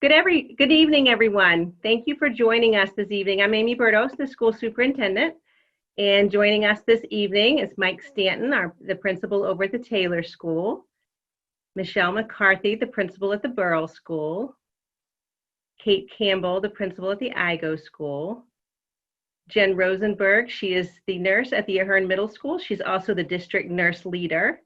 Good evening, everyone. Thank you for joining us this evening. I'm Amy Berdos, the school superintendent, and joining us this evening is Mike Stanton, the principal over at the Taylor School, Michelle McCarthy, the principal at the Burrell School, Kate Campbell, the principal at the Igo School, Jen Rosenberg, she is the nurse at the Ahern Middle School. She's also the district nurse leader.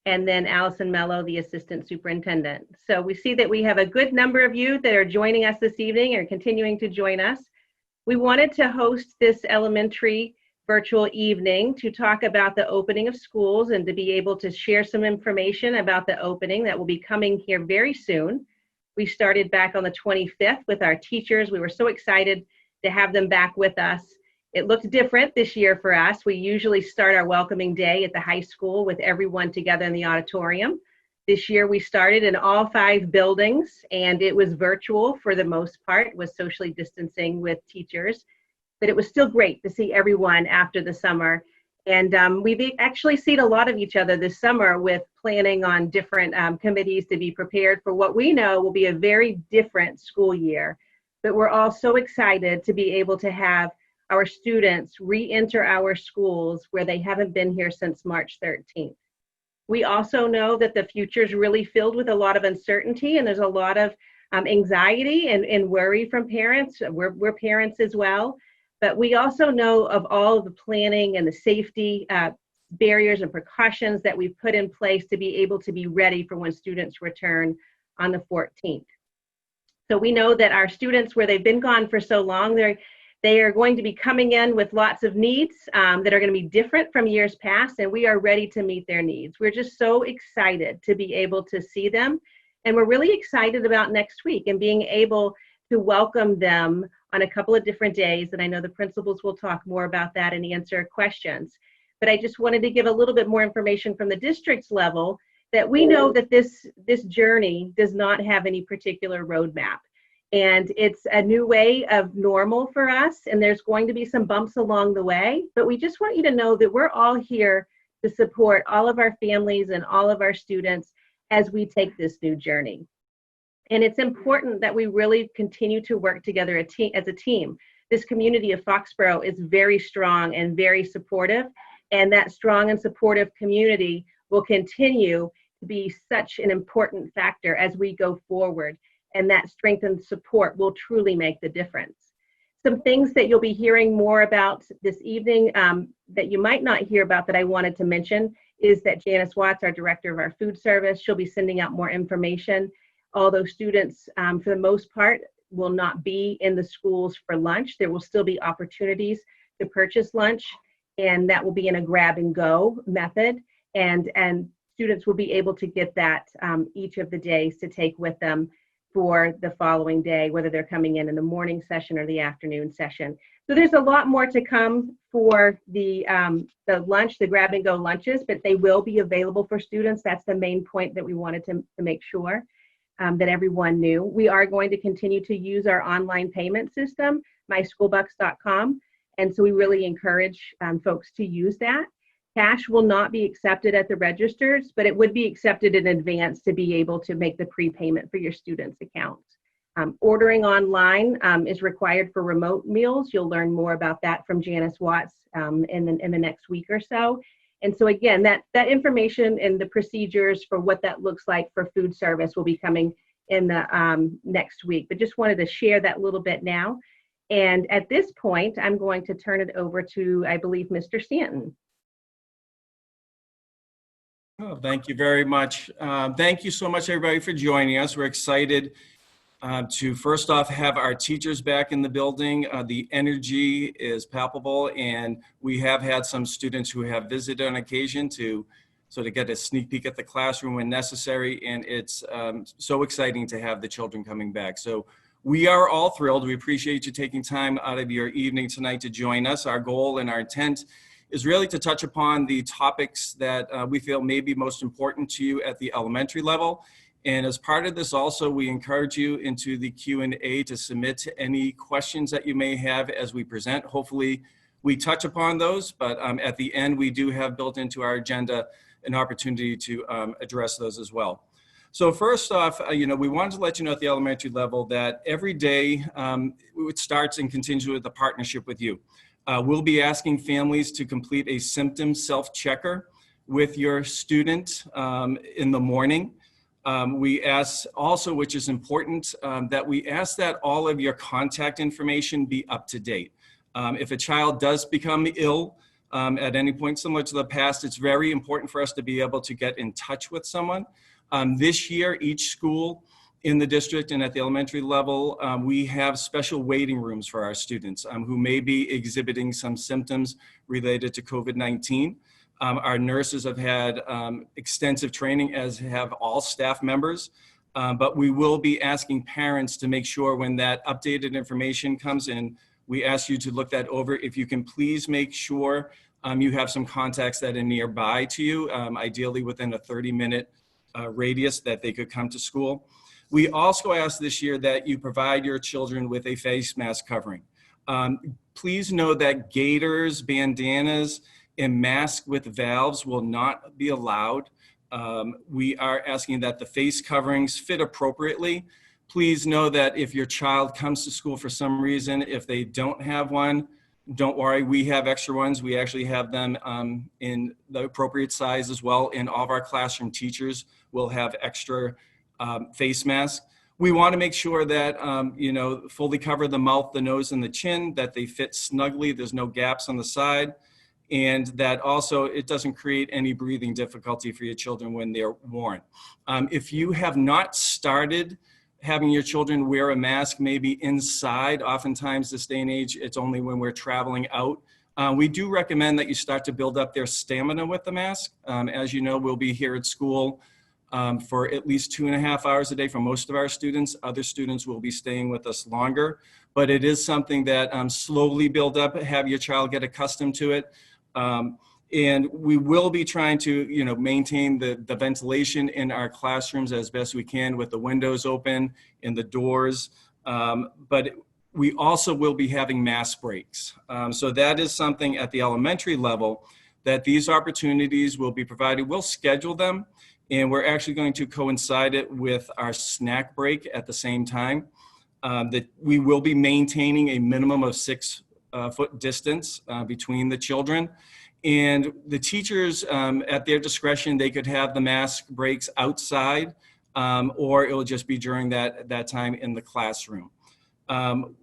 And then Allison Mello, the assistant superintendent. So we see that we have a good number of you that are joining us this evening or continuing to join us. We wanted to host this elementary virtual evening to talk about the opening of schools and to be able to share some information about the opening that will be coming here very soon. We started back on the 25th with our teachers. We were so excited to have them back with us. It looked different this year for us. We usually start our welcoming day at the high school with everyone together in the auditorium. This year we started in all 5 buildings, and it was virtual for the most part, with socially distancing with teachers. But it was still great to see everyone after the summer. And we've actually seen a lot of each other this summer with planning on different committees to be prepared for what we know will be a very different school year. But we're all so excited to be able to have our students re-enter our schools where they haven't been here since March 13th. We also know that the future is really filled with a lot of uncertainty, and there's a lot of anxiety and worry from parents. We're parents as well, but we also know of all of the planning and the safety barriers and precautions that we've put in place to be able to be ready for when students return on the 14th. So we know that our students, where they've been gone for so long, they are going to be coming in with lots of needs that are going to be different from years past, and we are ready to meet their needs. We're just so excited to be able to see them, and we're really excited about next week and being able to welcome them on a couple of different days, and I know the principals will talk more about that and answer questions. But I just wanted to give a little bit more information from the district's level that we know that this journey does not have any particular roadmap. And it's a new way of normal for us, and there's going to be some bumps along the way, but we just want you to know that we're all here to support all of our families and all of our students as we take this new journey. And it's important that we really continue to work together as a team. This community of Foxborough is very strong and very supportive, and that strong and supportive community will continue to be such an important factor as we go forward. And that strength and support will truly make the difference. Some things that you'll be hearing more about this evening that you might not hear about that I wanted to mention is that Janice Watts, our director of our food service, she'll be sending out more information. Although students, for the most part, will not be in the schools for lunch, there will still be opportunities to purchase lunch, and that will be in a grab and go method. And students will be able to get that each of the days to take with them for the following day, whether they're coming in the morning session or the afternoon session. So there's a lot more to come for the lunch, the grab and go lunches, but they will be available for students. That's the main point that we wanted to make sure that everyone knew. We are going to continue to use our online payment system, myschoolbucks.com, and so we really encourage folks to use that. Cash will not be accepted at the registers, but it would be accepted in advance to be able to make the prepayment for your students' accounts. Ordering online is required for remote meals. You'll learn more about that from Janice Watts in the next week or so. And so again, that information and the procedures for what that looks like for food service will be coming in the next week. But just wanted to share that little bit now. And at this point, I'm going to turn it over to, I believe, Mr. Stanton. Oh, thank you very much. Thank you so much, everybody, for joining us. We're excited to first off have our teachers back in the building. The energy is palpable, and we have had some students who have visited on occasion to sort of get a sneak peek at the classroom when necessary, and it's so exciting to have the children coming back. So we are all thrilled. We appreciate you taking time out of your evening tonight to join us. Our goal and our intent is really to touch upon the topics that we feel may be most important to you at the elementary level. And as part of this also, we encourage you into the Q&A to submit any questions that you may have as we present. Hopefully we touch upon those, but at the end we do have built into our agenda an opportunity to address those as well. So first off, we wanted to let you know at the elementary level that every day it starts and continues with a partnership with you. We'll be asking families to complete a symptom self-checker with your student in the morning. We ask also, which is important, that we ask that all of your contact information be up to date. If a child does become ill at any point similar to the past, it's very important for us to be able to get in touch with someone. This year, each school in the district and at the elementary level, we have special waiting rooms for our students who may be exhibiting some symptoms related to COVID-19. Our nurses have had extensive training, as have all staff members, but we will be asking parents to make sure when that updated information comes in, we ask you to look that over. If you can please make sure you have some contacts that are nearby to you, ideally within a 30-minute radius that they could come to school. We also ask this year that you provide your children with a face mask covering. Please know that gaiters, bandanas, and masks with valves will not be allowed. We are asking that the face coverings fit appropriately. Please know that if your child comes to school for some reason, if they don't have one, don't worry, we have extra ones. We actually have them in the appropriate size as well, and all of our classroom teachers will have extra face masks. We want to make sure that, fully cover the mouth, the nose, and the chin, that they fit snugly, there's no gaps on the side, and that also it doesn't create any breathing difficulty for your children when they're worn. If you have not started having your children wear a mask, maybe inside, oftentimes this day and age, it's only when we're traveling out. We do recommend that you start to build up their stamina with the mask. As you know, we'll be here at school for at least 2.5 hours a day for most of our students. Other students will be staying with us longer, but it is something that slowly build up, have your child get accustomed to it. And we will be trying to, maintain the ventilation in our classrooms as best we can with the windows open and the doors. But we also will be having mask breaks. So that is something at the elementary level that these opportunities will be provided. We'll schedule them, and we're actually going to coincide it with our snack break at the same time. That we will be maintaining a minimum of 6-foot distance between the children. And the teachers, at their discretion, they could have the mask breaks outside, or it will just be during that time in the classroom.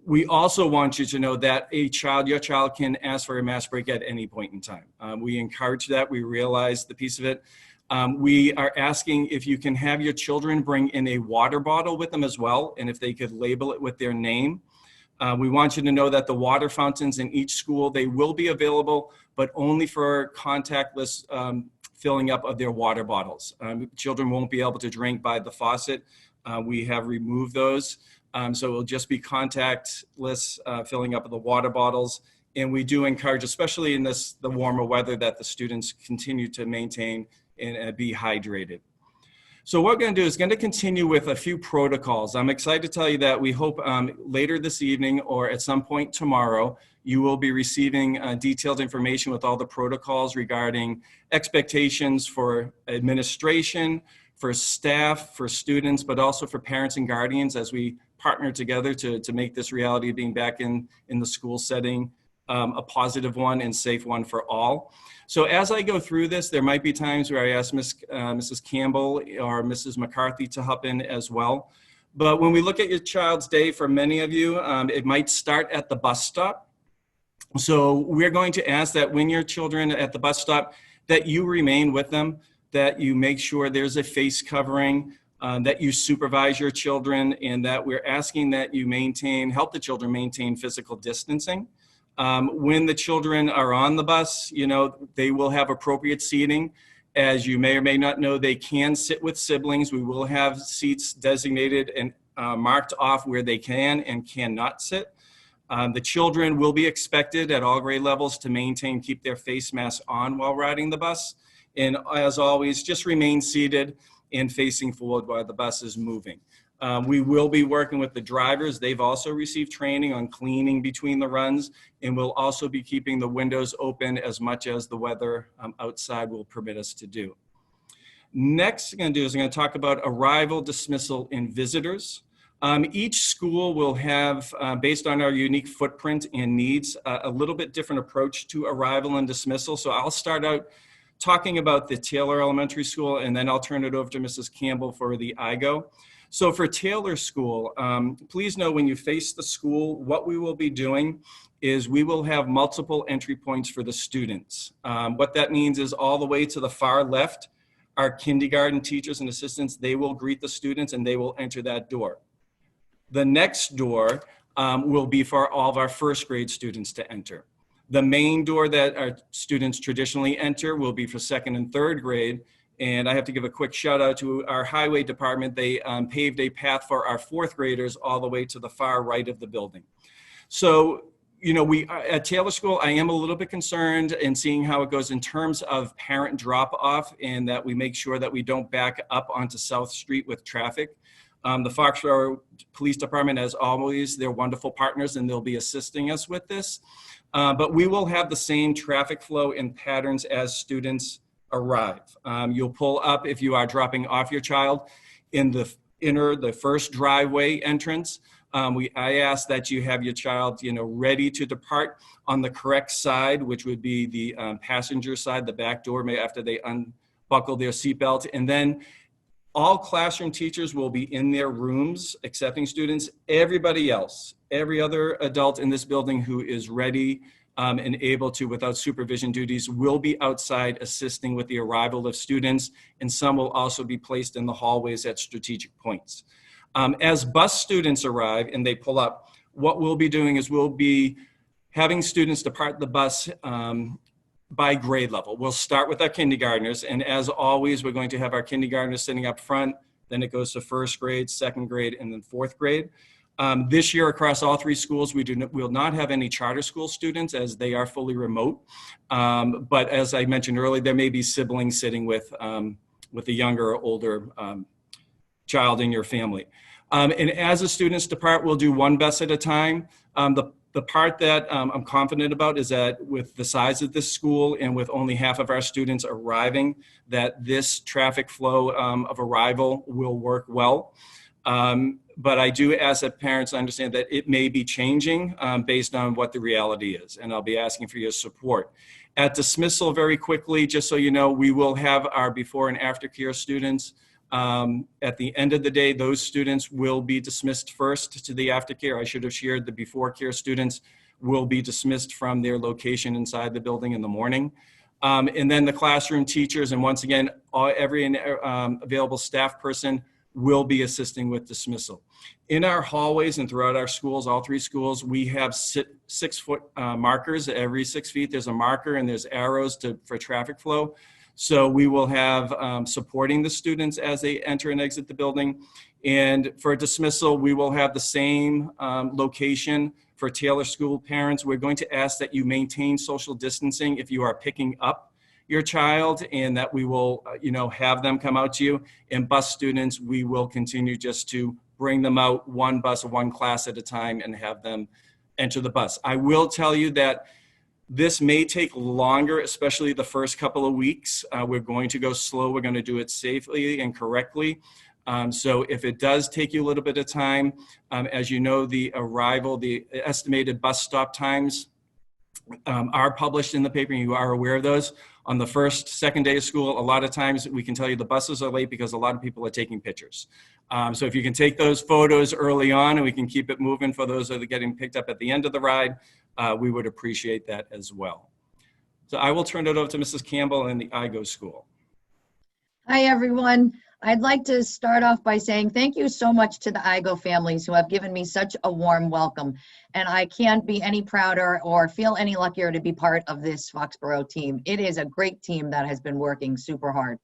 We also want you to know that your child can ask for a mask break at any point in time. We encourage that. We realize the piece of it. We are asking if you can have your children bring in a water bottle with them as well, and if they could label it with their name. We want you to know that the water fountains in each school, they will be available, but only for contactless filling up of their water bottles. Children won't be able to drink by the faucet. We have removed those. So it will just be contactless filling up of the water bottles. And we do encourage, especially in the warmer weather, that the students continue to maintain and be hydrated. So what we're going to do is going to continue with a few protocols. I'm excited to tell you that we hope later this evening or at some point tomorrow, you will be receiving detailed information with all the protocols regarding expectations for administration, for staff, for students, but also for parents and guardians as we partner together to make this reality of being back in the school setting a positive one and safe one for all. So as I go through this, there might be times where I ask Mrs. Campbell or Mrs. McCarthy to hop in as well. But when we look at your child's day, for many of you, it might start at the bus stop. So we're going to ask that when your children are at the bus stop, that you remain with them, that you make sure there's a face covering, that you supervise your children, and that we're asking that you help the children maintain physical distancing. When the children are on the bus, they will have appropriate seating. As you may or may not know, they can sit with siblings. We will have seats designated and marked off where they can and cannot sit. The children will be expected at all grade levels to keep their face masks on while riding the bus. And as always, just remain seated and facing forward while the bus is moving. We will be working with the drivers. They've also received training on cleaning between the runs, and we'll also be keeping the windows open as much as the weather outside will permit us to do. Next, I'm going to do is I'm going to talk about arrival, dismissal, and visitors. Each school will have, based on our unique footprint and needs, a little bit different approach to arrival and dismissal. So I'll start out talking about the Taylor Elementary School, and then I'll turn it over to Mrs. Campbell for the IGO. So for Taylor School, please know when you face the school, what we will be doing is we will have multiple entry points for the students. What that means is all the way to the far left, our kindergarten teachers and assistants, they will greet the students and they will enter that door. The next door will be for all of our first grade students to enter. The main door that our students traditionally enter will be for second and third grade. And I have to give a quick shout out to our highway department. They paved a path for our fourth graders all the way to the far right of the building. So, you know, we at Taylor School, I am a little bit concerned in seeing how it goes in terms of parent drop off, and that we make sure that we don't back up onto South Street with traffic. The Foxborough Police Department, as always, they're wonderful partners and they'll be assisting us with this. But we will have the same traffic flow and patterns as students arrive. You'll pull up if you are dropping off your child in the first driveway entrance. I ask that you have your child, ready to depart on the correct side, which would be the passenger side, the back door, after they unbuckle their seatbelt. And then all classroom teachers will be in their rooms accepting students. Everybody else, every other adult in this building who is ready and able to, without supervision duties, will be outside assisting with the arrival of students, and some will also be placed in the hallways at strategic points. As bus students arrive and they pull up, what we'll be doing is we'll be having students depart the bus by grade level. We'll start with our kindergartners, and as always, we're going to have our kindergartners sitting up front, then it goes to first grade, second grade, and then fourth grade. This year across all three schools, we will not have any charter school students as they are fully remote. But as I mentioned earlier, there may be siblings sitting with a younger or older child in your family. And as the students depart, we'll do one bus at a time. The part that I'm confident about is that with the size of this school and with only half of our students arriving, that this traffic flow of arrival will work well. But I do ask that parents understand that it may be changing based on what the reality is, and I'll be asking for your support. At dismissal, very quickly, just so you know, we will have our before and after care students. At the end of the day, those students will be dismissed first to the aftercare. I should have shared the before care students will be dismissed from their location inside the building in the morning. And then the classroom teachers, and once again, every available staff person will be assisting with dismissal. In our hallways and throughout our schools, all three schools, we have 6 foot markers. Every 6 feet, there's a marker and there's arrows for traffic flow. So we will have supporting the students as they enter and exit the building. And for dismissal, we will have the same location for Taylor School parents. We're going to ask that you maintain social distancing if you are picking up your child, and that we will, have them come out to you. And bus students, we will continue just to bring them out one bus, one class at a time, and have them enter the bus. I will tell you that this may take longer, especially the first couple of weeks. We're going to go slow. We're going to do it safely and correctly. So if it does take you a little bit of time, as you know, the estimated bus stop times are published in the paper, and you are aware of those. On the second day of school, a lot of times we can tell you the buses are late because a lot of people are taking pictures. So if you can take those photos early on and we can keep it moving for those that are getting picked up at the end of the ride, we would appreciate that as well. So I will turn it over to Mrs. Campbell in the IGO school. Hi, everyone. I'd like to start off by saying thank you so much to the IGO families who have given me such a warm welcome. And I can't be any prouder or feel any luckier to be part of this Foxborough team. It is a great team that has been working super hard.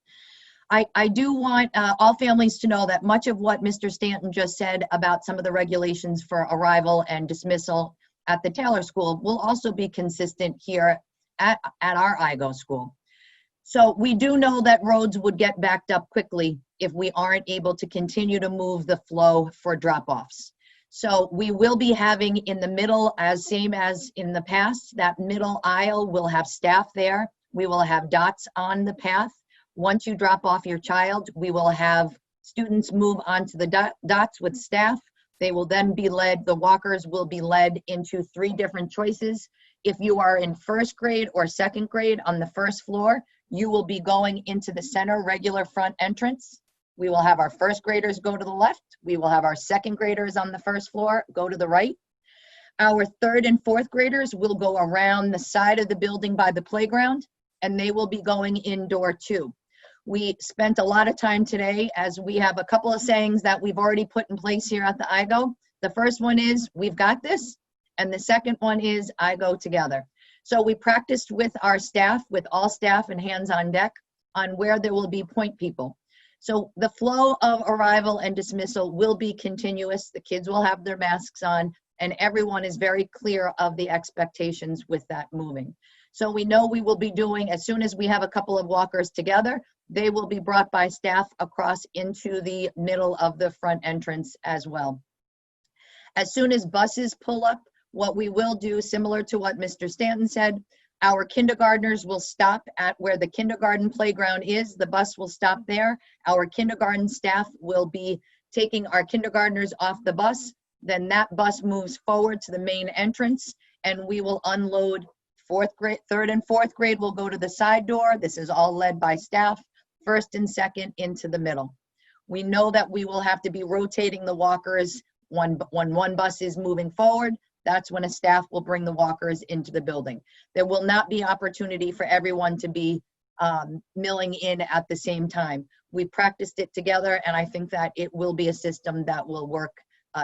I do want all families to know that much of what Mr. Stanton just said about some of the regulations for arrival and dismissal at the Taylor School will also be consistent here at our IGO school. So we do know that roads would get backed up quickly if we aren't able to continue to move the flow for drop-offs. So we will be having in the middle, same as in the past, that middle aisle will have staff there. We will have dots on the path Once you drop off your child, we will have students move onto the dots with staff. They will then be led, the walkers will be led into 3 different choices. If you are in first grade or second grade on the first floor, you will be going into the center regular front entrance. We will have our first graders go to the left. We will have our second graders on the first floor go to the right. Our third and fourth graders will go around the side of the building by the playground, and they will be going indoor too. We spent a lot of time today, as we have a couple of sayings that we've already put in place here at the IGO. The first one is, we've got this. And the second one is, IGO together. So we practiced with our staff, with all staff and hands on deck, on where there will be point people. So the flow of arrival and dismissal will be continuous. The kids will have their masks on, and everyone is very clear of the expectations with that moving. So we know we will be doing, as soon as we have a couple of walkers together, they will be brought by staff across into the middle of the front entrance as well. As soon as buses pull up, what we will do, similar to what Mr. Stanton said, our kindergartners will stop at where the kindergarten playground is. The bus will stop there. Our kindergarten staff will be taking our kindergartners off the bus. Then that bus moves forward to the main entrance, and we will unload fourth grade. Third and fourth grade will go to the side door. This is all led by staff. First and second into the middle. We know that we will have to be rotating the walkers when one bus is moving forward. That's when a staff will bring the walkers into the building. There will not be opportunity for everyone to be milling in at the same time. We practiced it together, and I think that it will be a system that will work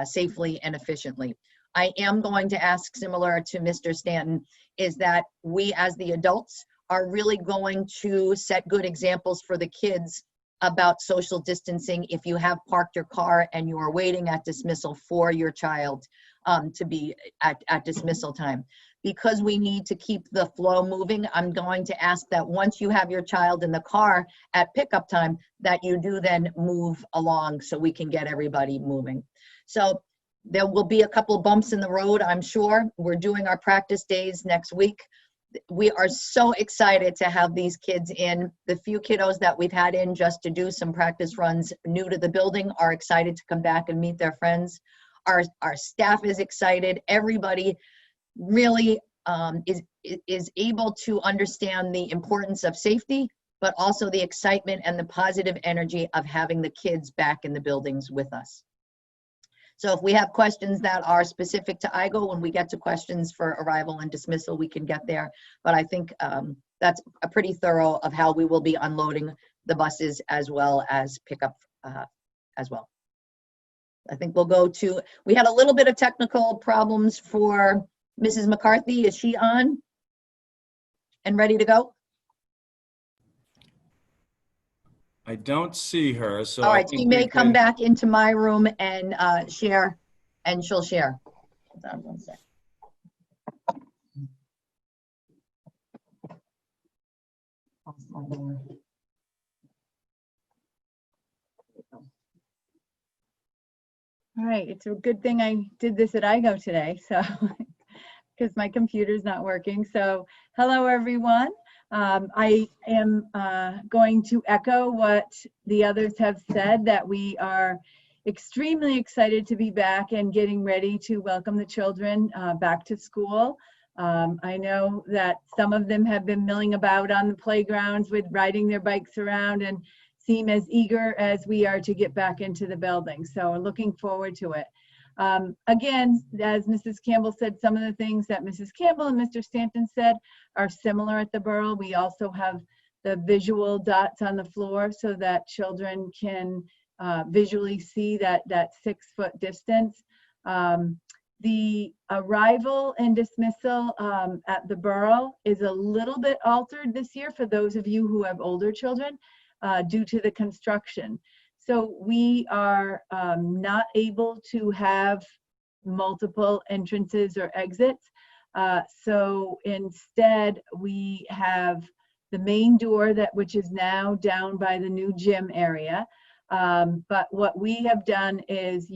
safely and efficiently. I am going to ask, similar to Mr. Stanton, is that we as the adults are really going to set good examples for the kids about social distancing if you have parked your car and you are waiting at dismissal for your child to be at dismissal time. Because we need to keep the flow moving, I'm going to ask that once you have your child in the car at pickup time, that you do then move along so we can get everybody moving. So there will be a couple bumps in the road, I'm sure. We're doing our practice days next week. We are so excited to have these kids in. The few kiddos that we've had in just to do some practice runs new to the building are excited to come back and meet their friends. Our staff is excited. Everybody really is able to understand the importance of safety, but also the excitement and the positive energy of having the kids back in the buildings with us. So if we have questions that are specific to IGO, when we get to questions for arrival and dismissal, we can get there. But I think that's a pretty thorough of how we will be unloading the buses as well as pickup as well. I think we'll go to, we had a little bit of technical problems for Mrs. McCarthy. Is she on and ready to go? I don't see her, so. All I right, think she may we come can- back into my room and share, and she'll share. Hold on one sec. All right, it's a good thing I did this at IGO today, so because my computer's not working. So hello, everyone. I am going to echo what the others have said, that we are extremely excited to be back and getting ready to welcome the children back to school. I know that some of them have been milling about on the playgrounds with riding their bikes around and seem as eager as we are to get back into the building. So we're looking forward to it. Again, as Mrs. Campbell said, some of the things that Mrs. Campbell and Mr. Stanton said are similar at the Borough. We also have the visual dots on the floor so that children can visually see that 6-foot distance. The arrival and dismissal at the Borough is a little bit altered this year for those of you who have older children due to the construction. So we are not able to have multiple entrances or exits. So instead we have the main door which is now down by the new gym area. But what we have done is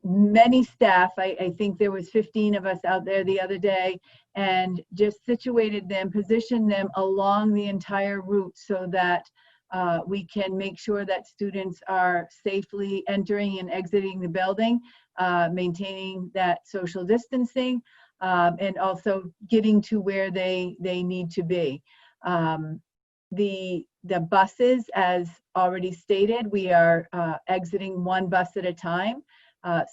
many staff, I think there was 15 of us out there the other day, and just situated them, positioned them along the entire route so that we can make sure that students are safely entering and exiting the building, maintaining that social distancing, and also getting to where they need to be. The buses, as already stated, we are exiting one bus at a time.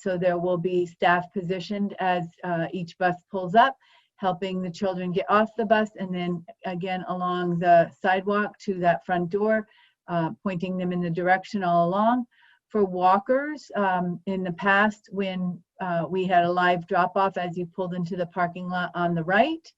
So there will be staff positioned as each bus pulls up, helping the children get off the bus, and then again along the sidewalk to that front door, pointing them in the direction all along. For walkers, in the past, when we had a live drop-off as you pulled into the parking lot on the right,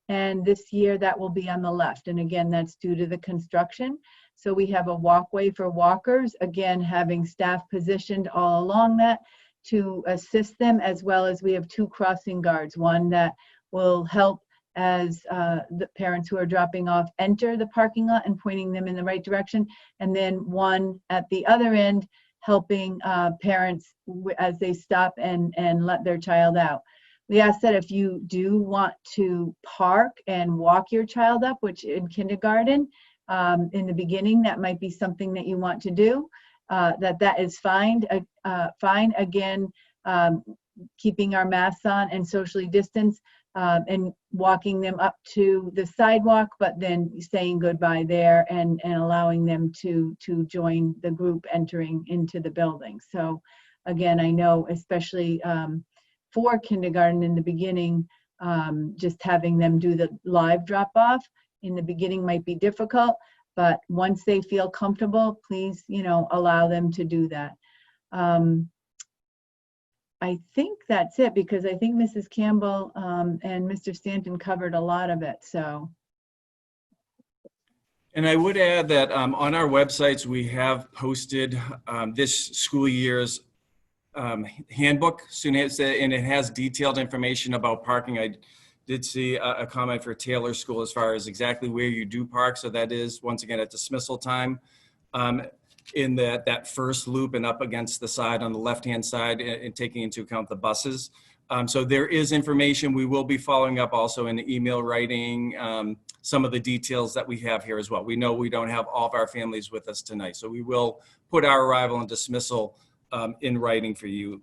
and this year that will be on the left. And again, that's due to the construction. So we have a walkway for walkers, again, having staff positioned all along that to assist them, as well as we have 2 crossing guards, one that will help as the parents who are dropping off enter the parking lot and pointing them in the right direction, and then one at the other end helping parents as they stop and let their child out. We ask that if you do want to park and walk your child up, which in kindergarten, in the beginning, that might be something that you want to do, that is fine. Again, keeping our masks on and socially distanced, and walking them up to the sidewalk, but then saying goodbye there and allowing them to join the group entering into the building. So again, I know especially for kindergarten in the beginning, just having them do the live drop off in the beginning might be difficult, but once they feel comfortable, please, allow them to do that. I think that's it, because I think Mrs. Campbell and Mr. Stanton covered a lot of it, so. And I would add that on our websites, we have posted this school year's handbook, and it has detailed information about parking. I did see a comment for Taylor School as far as exactly where you do park. So that is, once again, at dismissal time, in that first loop and up against the side on the left-hand side, and taking into account the buses. So there is information. We will be following up also in the email writing, some of the details that we have here as well. We know we don't have all of our families with us tonight, so we will put our arrival and dismissal in writing for you.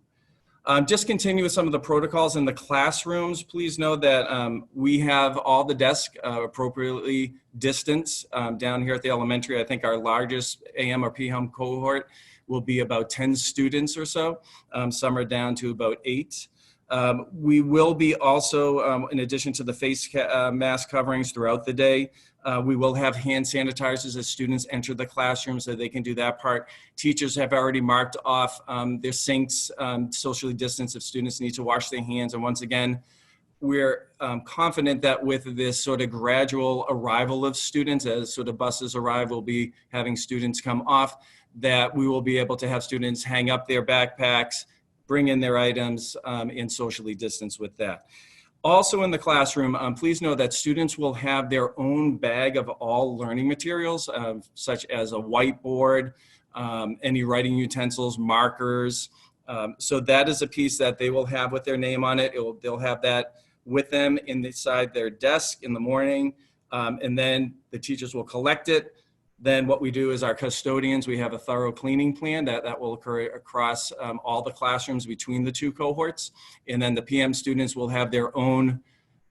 Just continue with some of the protocols in the classrooms. Please know that we have all the desks appropriately distanced down here at the elementary. I think our largest AM or PM cohort will be about 10 students or so. Some are down to about 8. We will be also, in addition to the face mask coverings throughout the day, we will have hand sanitizers as students enter the classroom, so they can do that part. Teachers have already marked off their sinks, socially distanced if students need to wash their hands. And once again, we're confident that with this sort of gradual arrival of students, as sort of buses arrive, we'll be having students come off, that we will be able to have students hang up their backpacks, bring in their items, and socially distance with that. Also in the classroom, please know that students will have their own bag of all learning materials, such as a whiteboard, any writing utensils, markers. So that is a piece that they will have with their name on it. They'll have that with them inside their desk in the morning, and then the teachers will collect it. Then what we do is our custodians, we have a thorough cleaning plan that will occur across all the classrooms between the 2 cohorts. And then the PM students will have their own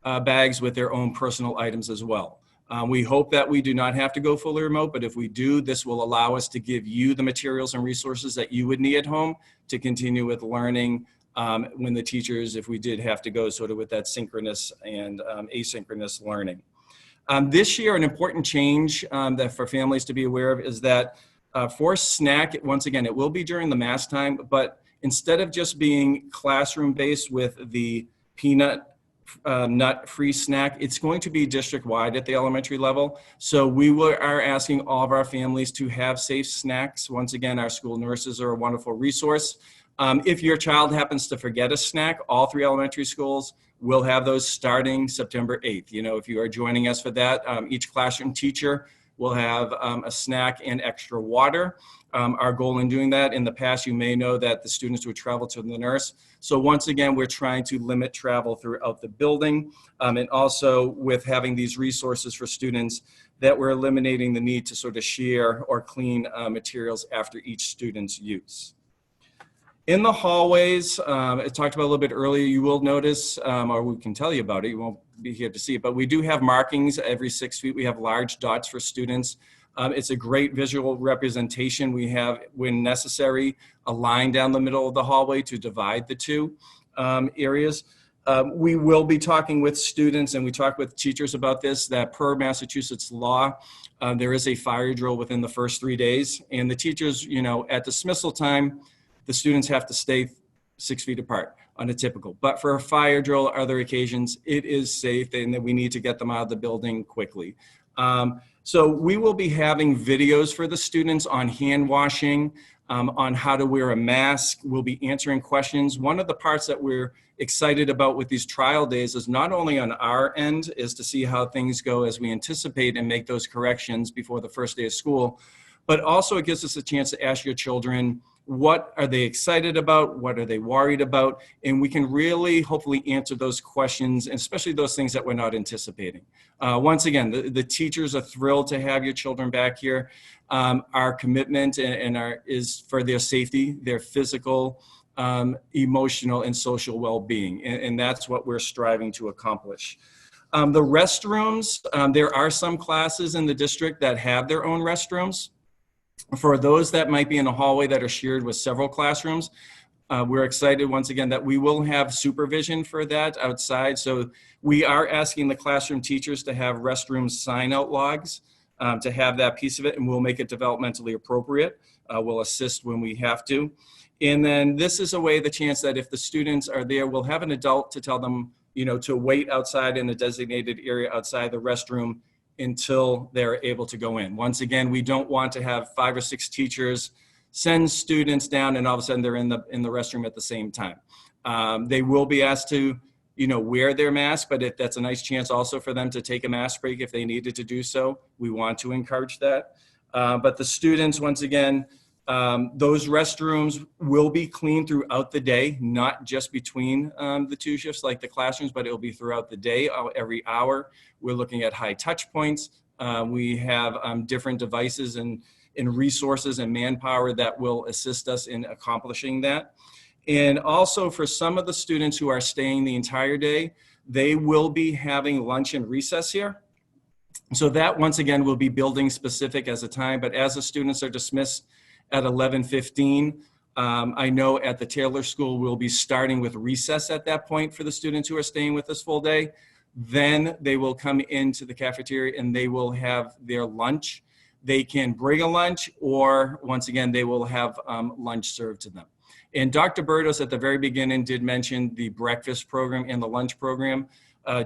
bags with their own personal items as well. We hope that we do not have to go fully remote, but if we do, this will allow us to give you the materials and resources that you would need at home to continue with learning when the teachers, if we did have to go sort of with that synchronous and asynchronous learning. This year, an important change that for families to be aware of is that for snack, once again, it will be during the mass time, but instead of just being classroom-based with the peanut nut-free snack, it's going to be district-wide at the elementary level. So we are asking all of our families to have safe snacks. Once again, our school nurses are a wonderful resource. If your child happens to forget a snack, all 3 elementary schools will have those starting September 8th. If you are joining us for that, each classroom teacher will have a snack and extra water. Our goal in doing that, in the past, you may know that the students would travel to the nurse. So once again, we're trying to limit travel throughout the building. And also with having these resources for students, that we're eliminating the need to sort of share or clean materials after each student's use. In the hallways, I talked about a little bit earlier, you will notice, or we can tell you about it, you won't be here to see it, but we do have markings every 6 feet. We have large dots for students. It's a great visual representation. We have, when necessary, a line down the middle of the hallway to divide the two areas. We will be talking with students, and we talk with teachers about this, that per Massachusetts law, there is a fire drill within the first 3 days. And the teachers, you know, at dismissal time, the students have to stay 6 feet apart on a typical. But for a fire drill or other occasions, it is safe, and that we need to get them out of the building quickly. So we will be having videos for the students on hand washing, on how to wear a mask. We'll be answering questions. One of the parts that we're excited about with these trial days is not only on our end is to see how things go as we anticipate and make those corrections before the first day of school, but also it gives us a chance to ask your children, what are they excited about? What are they worried about? And we can really hopefully answer those questions, and especially those things that we're not anticipating. Once again, the teachers are thrilled to have your children back here. Our commitment is for their safety, their physical, emotional, and social well-being. And that's what we're striving to accomplish. The restrooms, there are some classes in the district that have their own restrooms. For those that might be in a hallway that are shared with several classrooms, we're excited once again that we will have supervision for that outside. So we are asking the classroom teachers to have restroom sign-out logs, to have that piece of it, and we'll make it developmentally appropriate. We'll assist when we have to. And then this is a way, the chance that if the students are there, we'll have an adult to tell them, you know, to wait outside in a designated area outside the restroom until they're able to go in. Once again, we don't want to have 5 or 6 teachers send students down and all of a sudden they're in the restroom at the same time. They will be asked to, you know, wear their mask, but if that's a nice chance also for them to take a mask break if they needed to do so, we want to encourage that. But the students, once again, those restrooms will be cleaned throughout the day, not just between the 2 shifts like the classrooms, but it'll be throughout the day, every hour. We're looking at high touch points. We have different devices and resources and manpower that will assist us in accomplishing that. And also for some of the students who are staying the entire day, they will be having lunch and recess here. So that once again will be building specific as a time, but as the students are dismissed at 11:15. I know at the Taylor School, we'll be starting with recess at that point for the students who are staying with us full day. Then they will come into the cafeteria and they will have their lunch. They can bring a lunch, or once again, they will have lunch served to them. And Dr. Burdos at the very beginning did mention the breakfast program and the lunch program.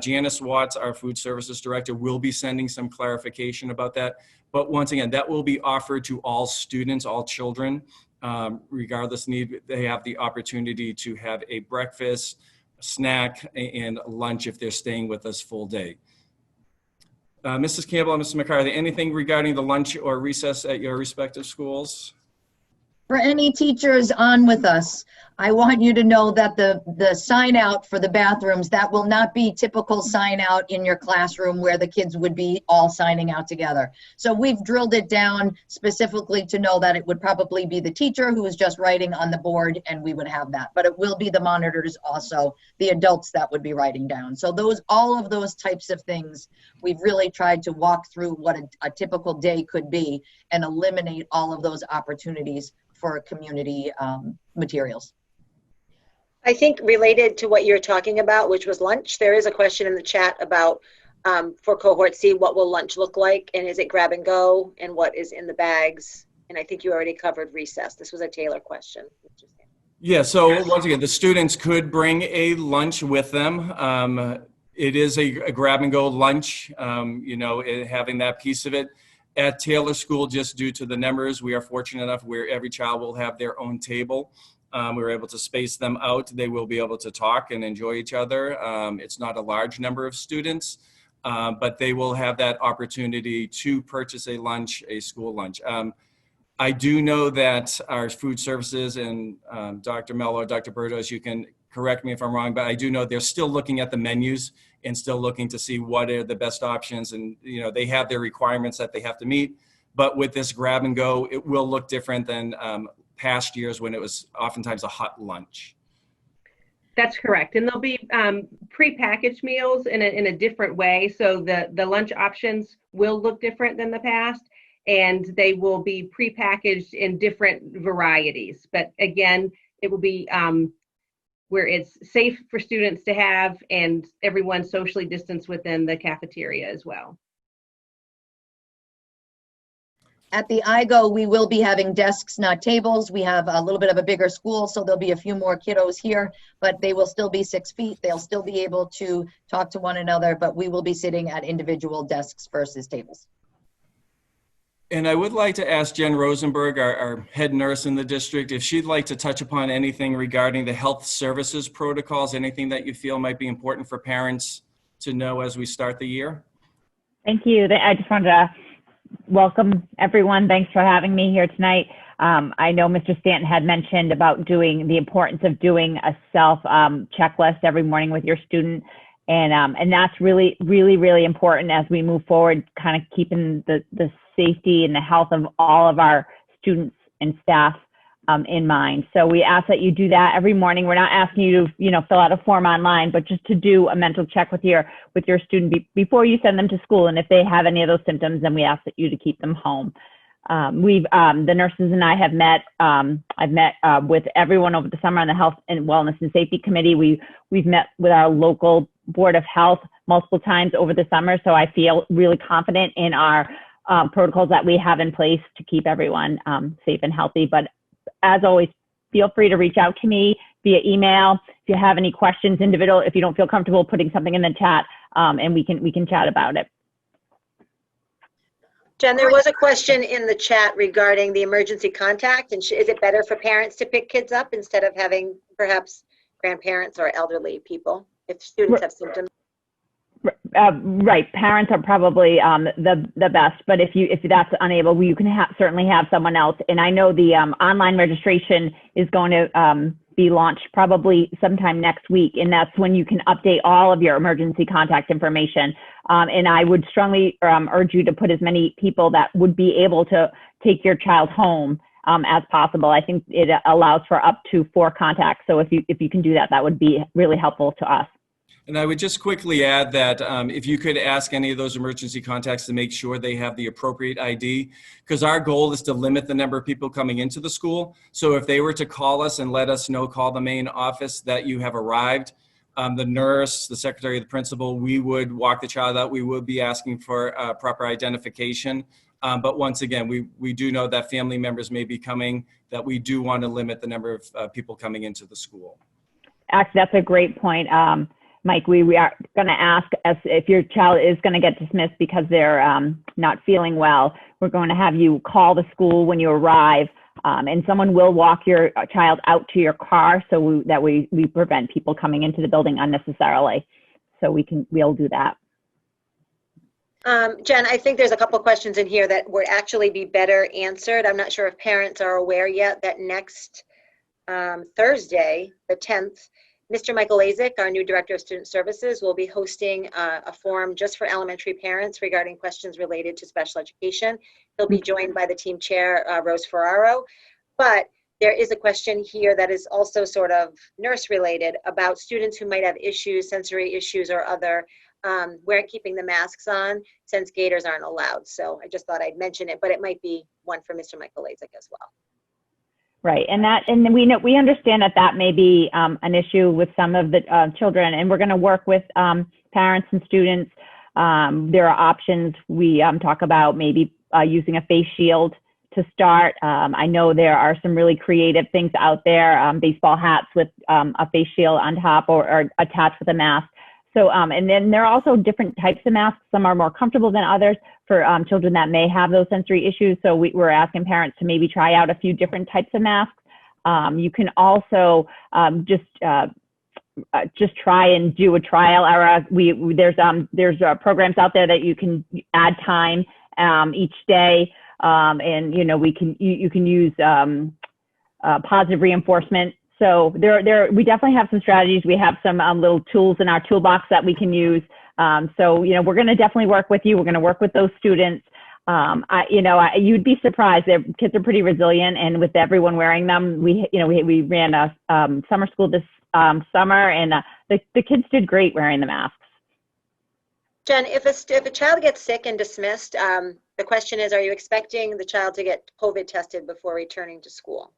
Janice Watts, our food services director, will be sending some clarification about that. But once again, that will be offered to all students, all children, regardless need. They have the opportunity to have a breakfast, snack, and lunch if they're staying with us full day. Mrs. Campbell and Mr. McCarthy, anything regarding the lunch or recess at your respective schools? For any teachers on with us, I want you to know that the sign out for the bathrooms, that will not be typical sign out in your classroom where the kids would be all signing out together. So we've drilled it down specifically to know that it would probably be the teacher who is just writing on the board, and we would have that. But it will be the monitors also, the adults that would be writing down. So all of those types of things, we've really tried to walk through what a typical day could be and eliminate all of those opportunities for community materials. I think related to what you're talking about, which was lunch, there is a question in the chat about for cohort C, what will lunch look like? And is it grab and go? And what is in the bags? And I think you already covered recess. This was a Taylor question. Yeah, so once again, the students could bring a lunch with them. It is a grab and go lunch, you know, having that piece of it. At Taylor School, just due to the numbers, we are fortunate enough where every child will have their own table. We're able to space them out. They will be able to talk and enjoy each other. It's not a large number of students. but they will have that opportunity to purchase a lunch, a school lunch. I do know that our food services and Dr. Mello, Dr. Burdos, you can correct me if I'm wrong, but I do know they're still looking at the menus and still looking to see what are the best options. And, you know, they have their requirements that they have to meet. But with this grab and go, it will look different than past years when it was oftentimes a hot lunch. That's correct. And there'll be prepackaged meals in a different way. So the lunch options will look different than the past, and they will be prepackaged in different varieties. But again, it will be where it's safe for students to have and everyone socially distanced within the cafeteria as well. At the IGO, we will be having desks, not tables. We have a little bit of a bigger school, so there'll be a few more kiddos here, but they will still be 6 feet. They'll still be able to talk to one another, but we will be sitting at individual desks versus tables. And I would like to ask Jen Rosenberg, our head nurse in the district, if she'd like to touch upon anything regarding the health services protocols, anything that you feel might be important for parents to know as we start the year. Thank you. I just wanted to welcome everyone. Thanks for having me here tonight. I know Mr. Stanton had mentioned about doing the importance of doing a self checklist every morning with your student. And that's really, really, really important as we move forward, kind of keeping the safety and the health of all of our students and staff in mind. So we ask that you do that every morning. We're not asking you to, fill out a form online, but just to do a mental check with your student before you send them to school. And if they have any of those symptoms, then we ask that you to keep them home. The nurses and I have met. I've met with everyone over the summer on the Health and Wellness and Safety Committee. We've met with our local Board of Health multiple times over the summer. So I feel really confident in our protocols that we have in place to keep everyone safe and healthy. But as always, feel free to reach out to me via email if you have any questions, individual. If you don't feel comfortable putting something in the chat, and we can chat about it. Jen, there was a question in the chat regarding the emergency contact, and is it better for parents to pick kids up instead of having perhaps grandparents or elderly people if students have symptoms? Right, parents are probably the best, but if that's unable, you can certainly have someone else. And I know the online registration is going to be launched probably sometime next week, and that's when you can update all of your emergency contact information. And I would strongly urge you to put as many people that would be able to take your child home as possible. I think it allows for up to 4 contacts. So if you can do that, that would be really helpful to us. And I would just quickly add that if you could ask any of those emergency contacts to make sure they have the appropriate ID, because our goal is to limit the number of people coming into the school. So if they were to call us and let us know, call the main office that you have arrived, the nurse, the secretary, the principal, we would walk the child out. We would be asking for proper identification. But once again, we do know that family members may be coming, that we do want to limit the number of people coming into the school. Actually, that's a great point. Mike, we are going to ask if your child is going to get dismissed because they're not feeling well. We're going to have you call the school when you arrive, and someone will walk your child out to your car so that we prevent people coming into the building unnecessarily. So we'll do that. Jen, I think there's a couple questions in here that would actually be better answered. I'm not sure if parents are aware yet that next Thursday, the 10th, Mr. Michael Lazik, our new Director of Student Services, will be hosting a forum just for elementary parents regarding questions related to special education. He'll be joined by the team chair, Rose Ferraro. But there is a question here that is also sort of nurse related about students who might have issues, sensory issues or other, weren't keeping the masks on since gaiters aren't allowed. So I just thought I'd mention it, but it might be one for Mr. Michael Lazik as well. Right, and we understand that may be an issue with some of the children, and we're going to work with parents and students. There are options. We talk about maybe using a face shield to start. I know there are some really creative things out there, baseball hats with a face shield on top or attached with a mask. So, and then there are also different types of masks. Some are more comfortable than others for children that may have those sensory issues. So we're asking parents to maybe try out a few different types of masks. You can also just just try and do a trial error. There's programs out there that you can add time each day, and you can use positive reinforcement. So we definitely have some strategies. We have some little tools in our toolbox that we can use. So we're going to definitely work with you. We're going to work with those students. You'd be surprised. Their kids are pretty resilient, and with everyone wearing them, we ran a summer school this summer, and the kids did great wearing the masks. Jen, if a child gets sick and dismissed, the question is, are you expecting the child to get COVID tested before returning to school?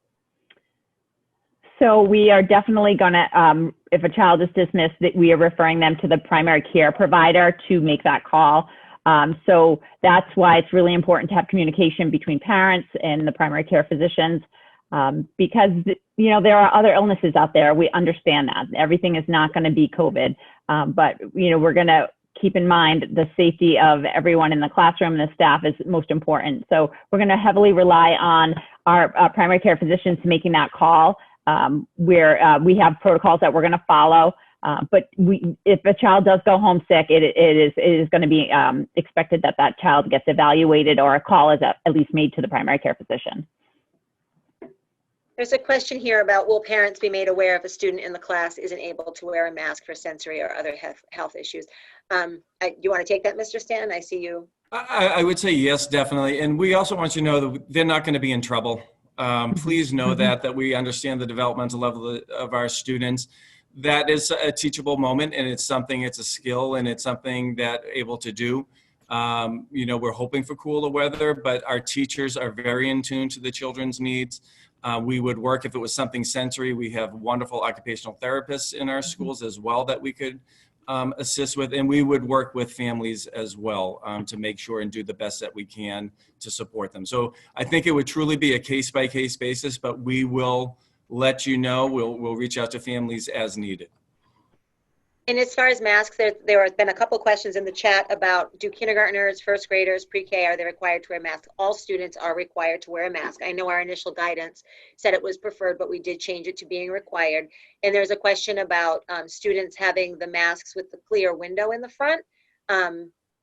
So we are definitely going to, if a child is dismissed, that we are referring them to the primary care provider to make that call. So that's why it's really important to have communication between parents and the primary care physicians, because, there are other illnesses out there. We understand that. Everything is not going to be COVID, but, we're going to keep in mind the safety of everyone in the classroom and the staff is most important. So we're going to heavily rely on our primary care physicians making that call. Where we have protocols that we're going to follow, but if a child does go home sick, it is going to be expected that child gets evaluated, or a call is at least made to the primary care physician. There's a question here about, will parents be made aware if a student in the class isn't able to wear a mask for sensory or other health issues? You want to take that, Mr. Stanton? I see you. I would say yes, definitely. And we also want you to know that they're not going to be in trouble. Please know that we understand the developmental level of our students. That is a teachable moment, and it's a skill, and it's something that they're able to do. We're hoping for cooler weather, but our teachers are very in tune to the children's needs. We would work, if it was something sensory, we have wonderful occupational therapists in our schools as well that we could assist with, and we would work with families as well to make sure and do the best that we can to support them. So I think it would truly be a case-by-case basis, but we will let you know. We'll reach out to families as needed. And as far as masks, there have been a couple questions in the chat about, do kindergartners, first graders, pre-K, are they required to wear masks? All students are required to wear a mask. I know our initial guidance said it was preferred, but we did change it to being required. And there's a question about students having the masks with the clear window in the front.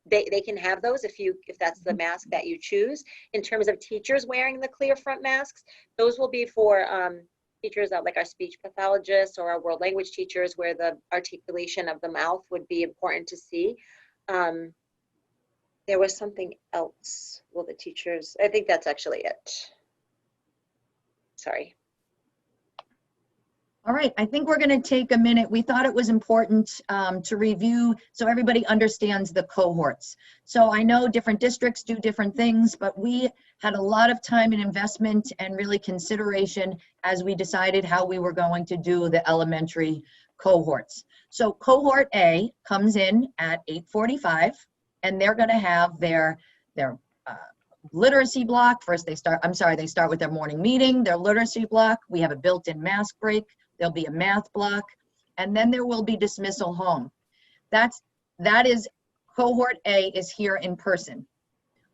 They can have those if that's the mask that you choose. In terms of teachers wearing the clear front masks, those will be for teachers like our speech pathologists or our world language teachers, where the articulation of the mouth would be important to see. There was something else. Will the teachers, I think that's actually it. Sorry. All right, I think we're going to take a minute. We thought it was important to review so everybody understands the cohorts. So I know different districts do different things, but we had a lot of time and investment and really consideration as we decided how we were going to do the elementary cohorts. So cohort A comes in at 8:45, and they're going to have their literacy block. First they start with their morning meeting, their literacy block. We have a built-in mask break. There'll be a math block, and then there will be dismissal home. That is, cohort A is here in person.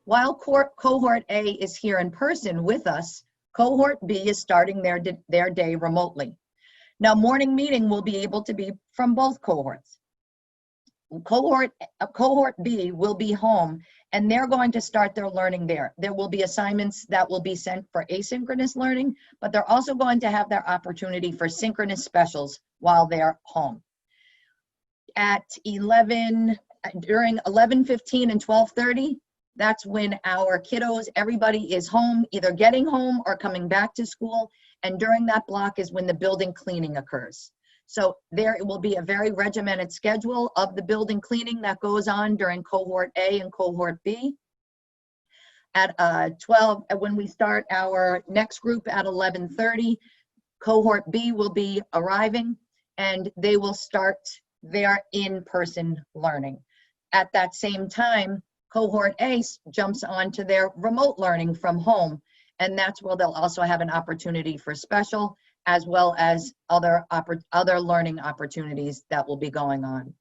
While cohort A is here in person with us, cohort B is starting their day remotely. Now, morning meeting will be able to be from both cohorts. Cohort B will be home, and they're going to start their learning there. There will be assignments that will be sent for asynchronous learning, but they're also going to have their opportunity for synchronous specials while they're home. At during 11:15 and 12:30, that's when our kiddos, everybody is home, either getting home or coming back to school, and during that block is when the building cleaning occurs. So there will be a very regimented schedule of the building cleaning that goes on during cohort A and cohort B. At 12, when we start our next group at 11:30, cohort B will be arriving, and they will start their in-person learning. At that same time, cohort A jumps onto their remote learning from home, and that's where they'll also have an opportunity for special, as well as other learning opportunities that will be going on.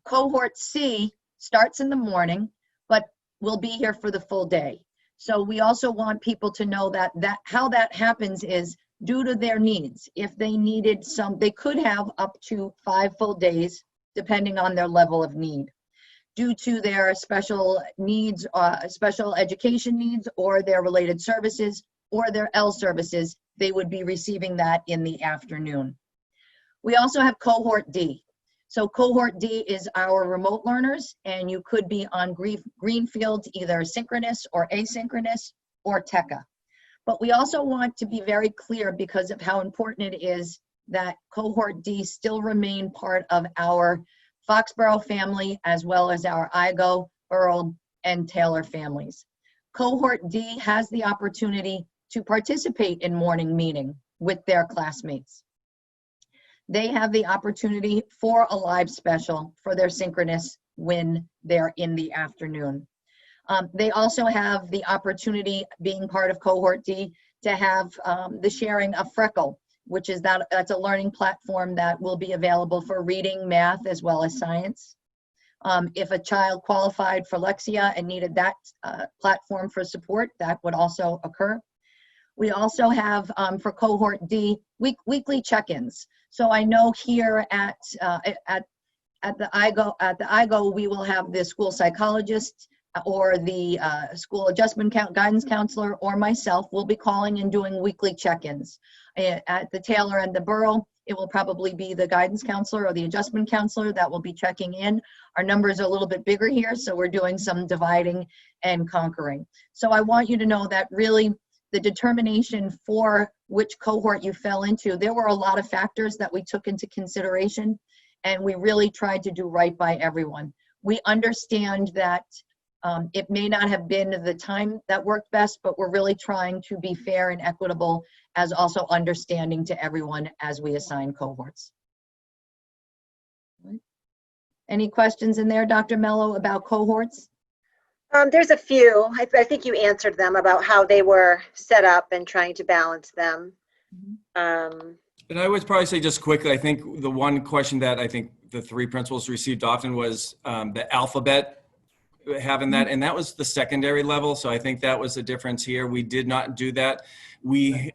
Cohort C starts in the morning, but will be here for the full day. So we also want people to know that how that happens is due to their needs. If they needed they could have up to 5 full days, depending on their level of need. Due to their special needs, special education needs, or their related services, or their L services, they would be receiving that in the afternoon. We also have Cohort D. So Cohort D is our remote learners, and you could be on Greenfield, either synchronous or asynchronous or TECA. But we also want to be very clear, because of how important it is, that Cohort D still remain part of our Foxborough family, as well as our Igo, Burrell, and Taylor families. Cohort D has the opportunity to participate in morning meeting with their classmates. They have the opportunity for a live special for their synchronous when they're in the afternoon. They also have the opportunity, being part of Cohort D, to have the sharing of Freckle, which is that's a learning platform that will be available for reading, math, as well as science. If a child qualified for Lexia and needed that platform for support, that would also occur. We also have, for Cohort D, weekly check-ins. So I know here at the IGO, we will have the school psychologist or the school adjustment guidance counselor, or myself will be calling and doing weekly check-ins. At the Taylor and the Burrell, it will probably be the guidance counselor or the adjustment counselor that will be checking in. Our numbers are a little bit bigger here, so we're doing some dividing and conquering. So I want you to know that really the determination for which cohort you fell into, there were a lot of factors that we took into consideration, and we really tried to do right by everyone. We understand that it may not have been the time that worked best, but we're really trying to be fair and equitable, as also understanding to everyone as we assign cohorts. Any questions in there, Dr. Mello, about cohorts? There's a few. I think you answered them about how they were set up and trying to balance them. And I would probably say just quickly, I think the one question that I think the three principals received often was the alphabet, having that, and that was the secondary level. So I think that was the difference here. We did not do that. We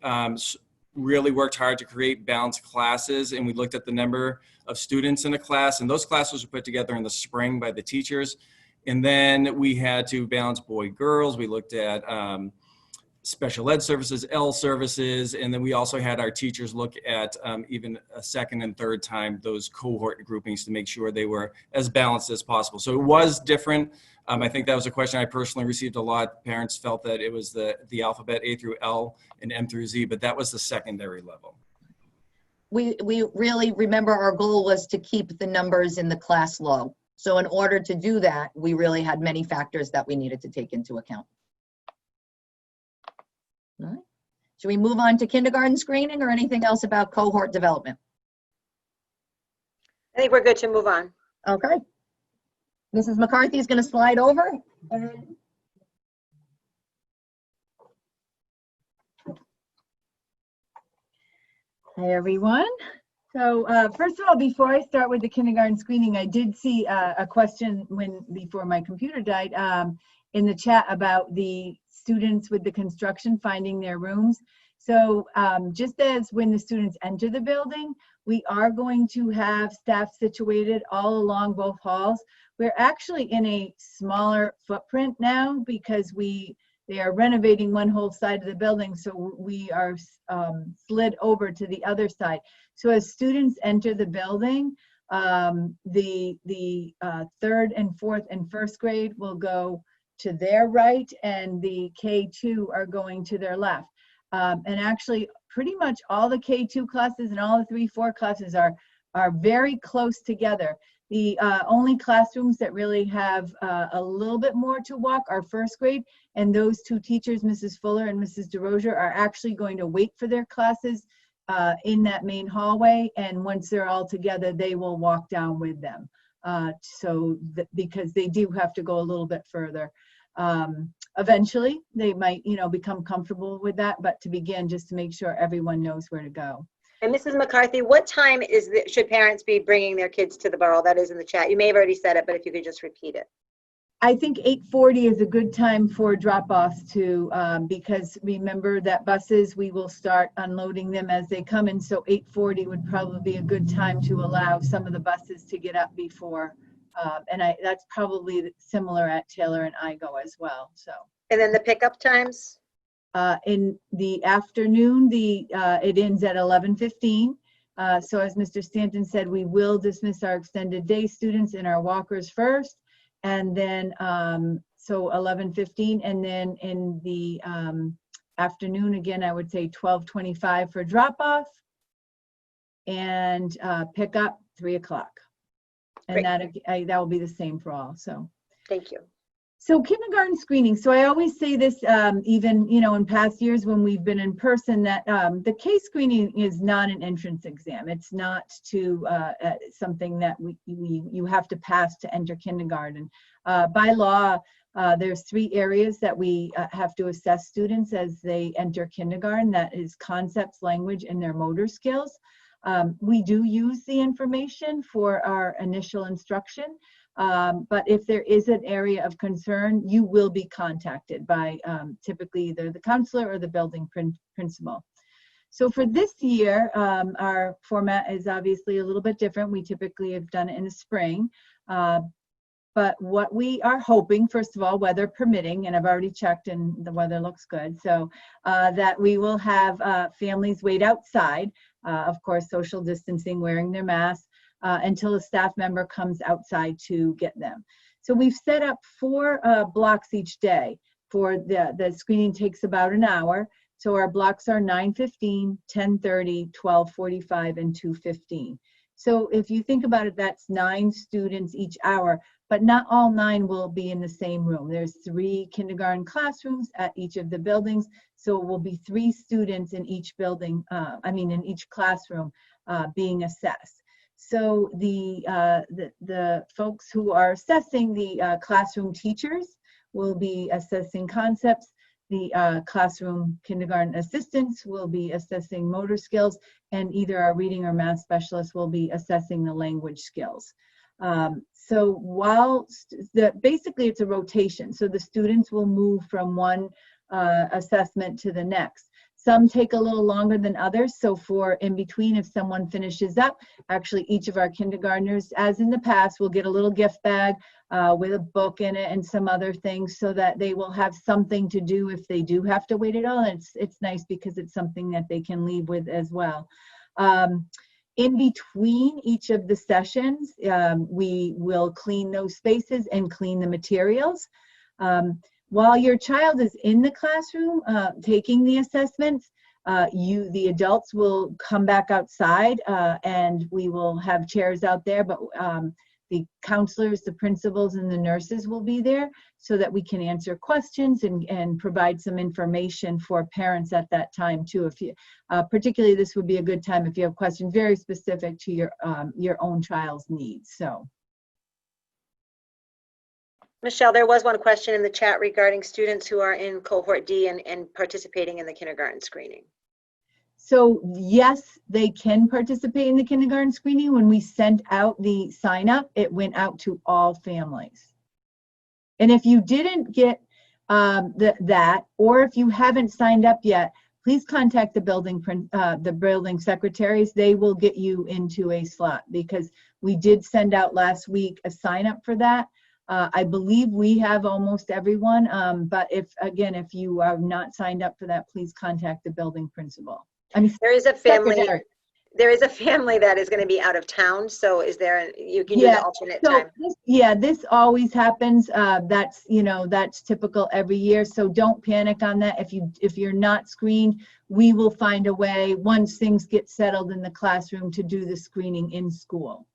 really worked hard to create balanced classes, and we looked at the number of students in a class, and those classes were put together in the spring by the teachers. And then we had to balance boy, girls. We looked at special ed services, L services, and then we also had our teachers look at even a second and third time those cohort groupings to make sure they were as balanced as possible. So it was different. I think that was a question I personally received a lot. Parents felt that it was the alphabet A through L and M through Z, but that was the secondary level. We really remember our goal was to keep the numbers in the class low. So in order to do that, we really had many factors that we needed to take into account. All right. Should we move on to kindergarten screening or anything else about cohort development? I think we're good to move on. Okay. Mrs. McCarthy is going to slide over. Hi, everyone. So first of all, before I start with the kindergarten screening, I did see a question before my computer died in the chat about the students with the construction finding their rooms. So just as when the students enter the building, we are going to have staff situated all along both halls. We're actually in a smaller footprint now because they are renovating one whole side of the building, so we are slid over to the other side. So as students enter the building, the third and fourth and first grade will go to their right, and the K2 are going to their left. And actually, pretty much all the K2 classes and all the 3-4 classes are very close together. The only classrooms that really have a little bit more to walk are first grade, and those two teachers, Mrs. Fuller and Mrs. DeRozier, are actually going to wait for their classes in that main hallway, and once they're all together, they will walk down with them. Because they do have to go a little bit further. Eventually, they might, become comfortable with that, but to begin, just to make sure everyone knows where to go. And Mrs. McCarthy, what time should parents be bringing their kids to the Burrell? That is in the chat. You may have already said it, but if you could just repeat it. I think 8:40 is a good time for drop-offs too, because remember that buses, we will start unloading them as they come in. So 8:40 would probably be a good time to allow some of the buses to get up before. That's probably similar at Taylor and Igo as well, so. And then the pickup times? In the afternoon, it ends at 11:15. So as Mr. Stanton said, we will dismiss our extended day students and our walkers first. And then, so 11:15, and then in the afternoon, again, I would say 12:25 for drop-off and pick up 3 o'clock. And that will be the same for all, so. Thank you. So kindergarten screening. So I always say this, even, in past years when we've been in person, that the case screening is not an entrance exam. It's not something that you have to pass to enter kindergarten. By law, there's 3 areas that we have to assess students as they enter kindergarten. That is concepts, language, and their motor skills. We do use the information for our initial instruction. But if there is an area of concern, you will be contacted by typically either the counselor or the building principal. So for this year, our format is obviously a little bit different. We typically have done it in the spring. But what we are hoping, first of all, weather permitting, and I've already checked and the weather looks good, so that we will have families wait outside, of course, social distancing, wearing their masks, until a staff member comes outside to get them. So we've set up 4 blocks each day. For the screening takes about an hour. So our blocks are 9:15, 10:30, 12:45, and 2:15. So if you think about it, that's 9 students each hour, but not all 9 will be in the same room. There's 3 kindergarten classrooms at each of the buildings. So it will be 3 students in each building, in each classroom being assessed. So the folks who are assessing, the classroom teachers will be assessing concepts. The classroom kindergarten assistants will be assessing motor skills, and either our reading or math specialist will be assessing the language skills. So while basically it's a rotation, so the students will move from one assessment to the next. Some take a little longer than others. So for in between, if someone finishes up, actually each of our kindergartners, as in the past, will get a little gift bag with a book in it and some other things, so that they will have something to do if they do have to wait it all. And it's nice because it's something that they can leave with as well. In between each of the sessions, we will clean those spaces and clean the materials. While your child is in the classroom taking the assessments, the adults will come back outside and we will have chairs out there, but the counselors, the principals, and the nurses will be there so that we can answer questions and provide some information for parents at that time too. If you, particularly this would be a good time if you have questions very specific to your own child's needs. So. Michelle, there was one question in the chat regarding students who are in cohort D and participating in the kindergarten screening. So yes, they can participate in the kindergarten screening. When we sent out the sign up, it went out to all families. And if you didn't get that, or if you haven't signed up yet, please contact the building secretaries. They will get you into a slot, because we did send out last week a sign up for that. I believe we have almost everyone, but if you are not signed up for that, please contact the building principal. There is a family. Secretary. There is a family that is going to be out of town. So is there? You can do the alternate time. This always happens. That's typical every year. So don't panic on that. If you're not screened, we will find a way once things get settled in the classroom to do the screening in school.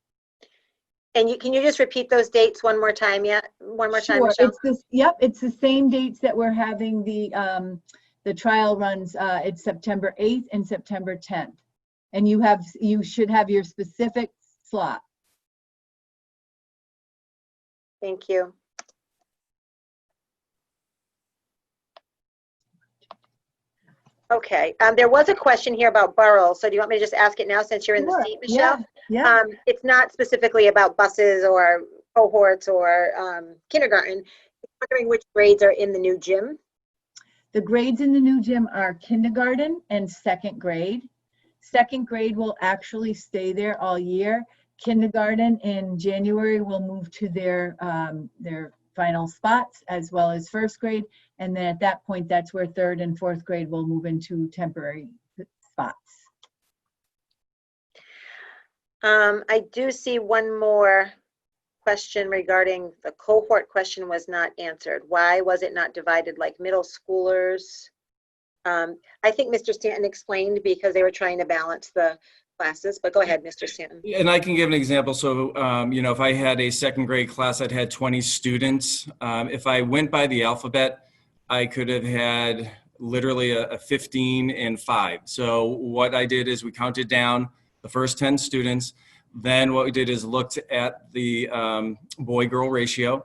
And can you just repeat those dates one more time? One more time, Michelle? It's the same dates that we're having the trial runs. It's September 8th and September 10th. And you should have your specific slot. Thank you. Okay, there was a question here about Burrell. So do you want me to just ask it now since you're in the seat, Michelle? Yeah. It's not specifically about buses or cohorts or kindergarten. I'm wondering which grades are in the new gym. The grades in the new gym are kindergarten and second grade. Second grade will actually stay there all year. Kindergarten in January will move to their final spots, as well as first grade. And then at that point, that's where third and fourth grade will move into temporary spots. I do see one more question regarding the cohort question was not answered. Why was it not divided like middle schoolers? I think Mr. Stanton explained because they were trying to balance the classes, but go ahead, Mr. Stanton. And I can give an example. So, if I had a second grade class, I'd had 20 students. If I went by the alphabet, I could have had literally a 15 and 5. So what I did is we counted down the first 10 students. Then what we did is looked at the boy-girl ratio,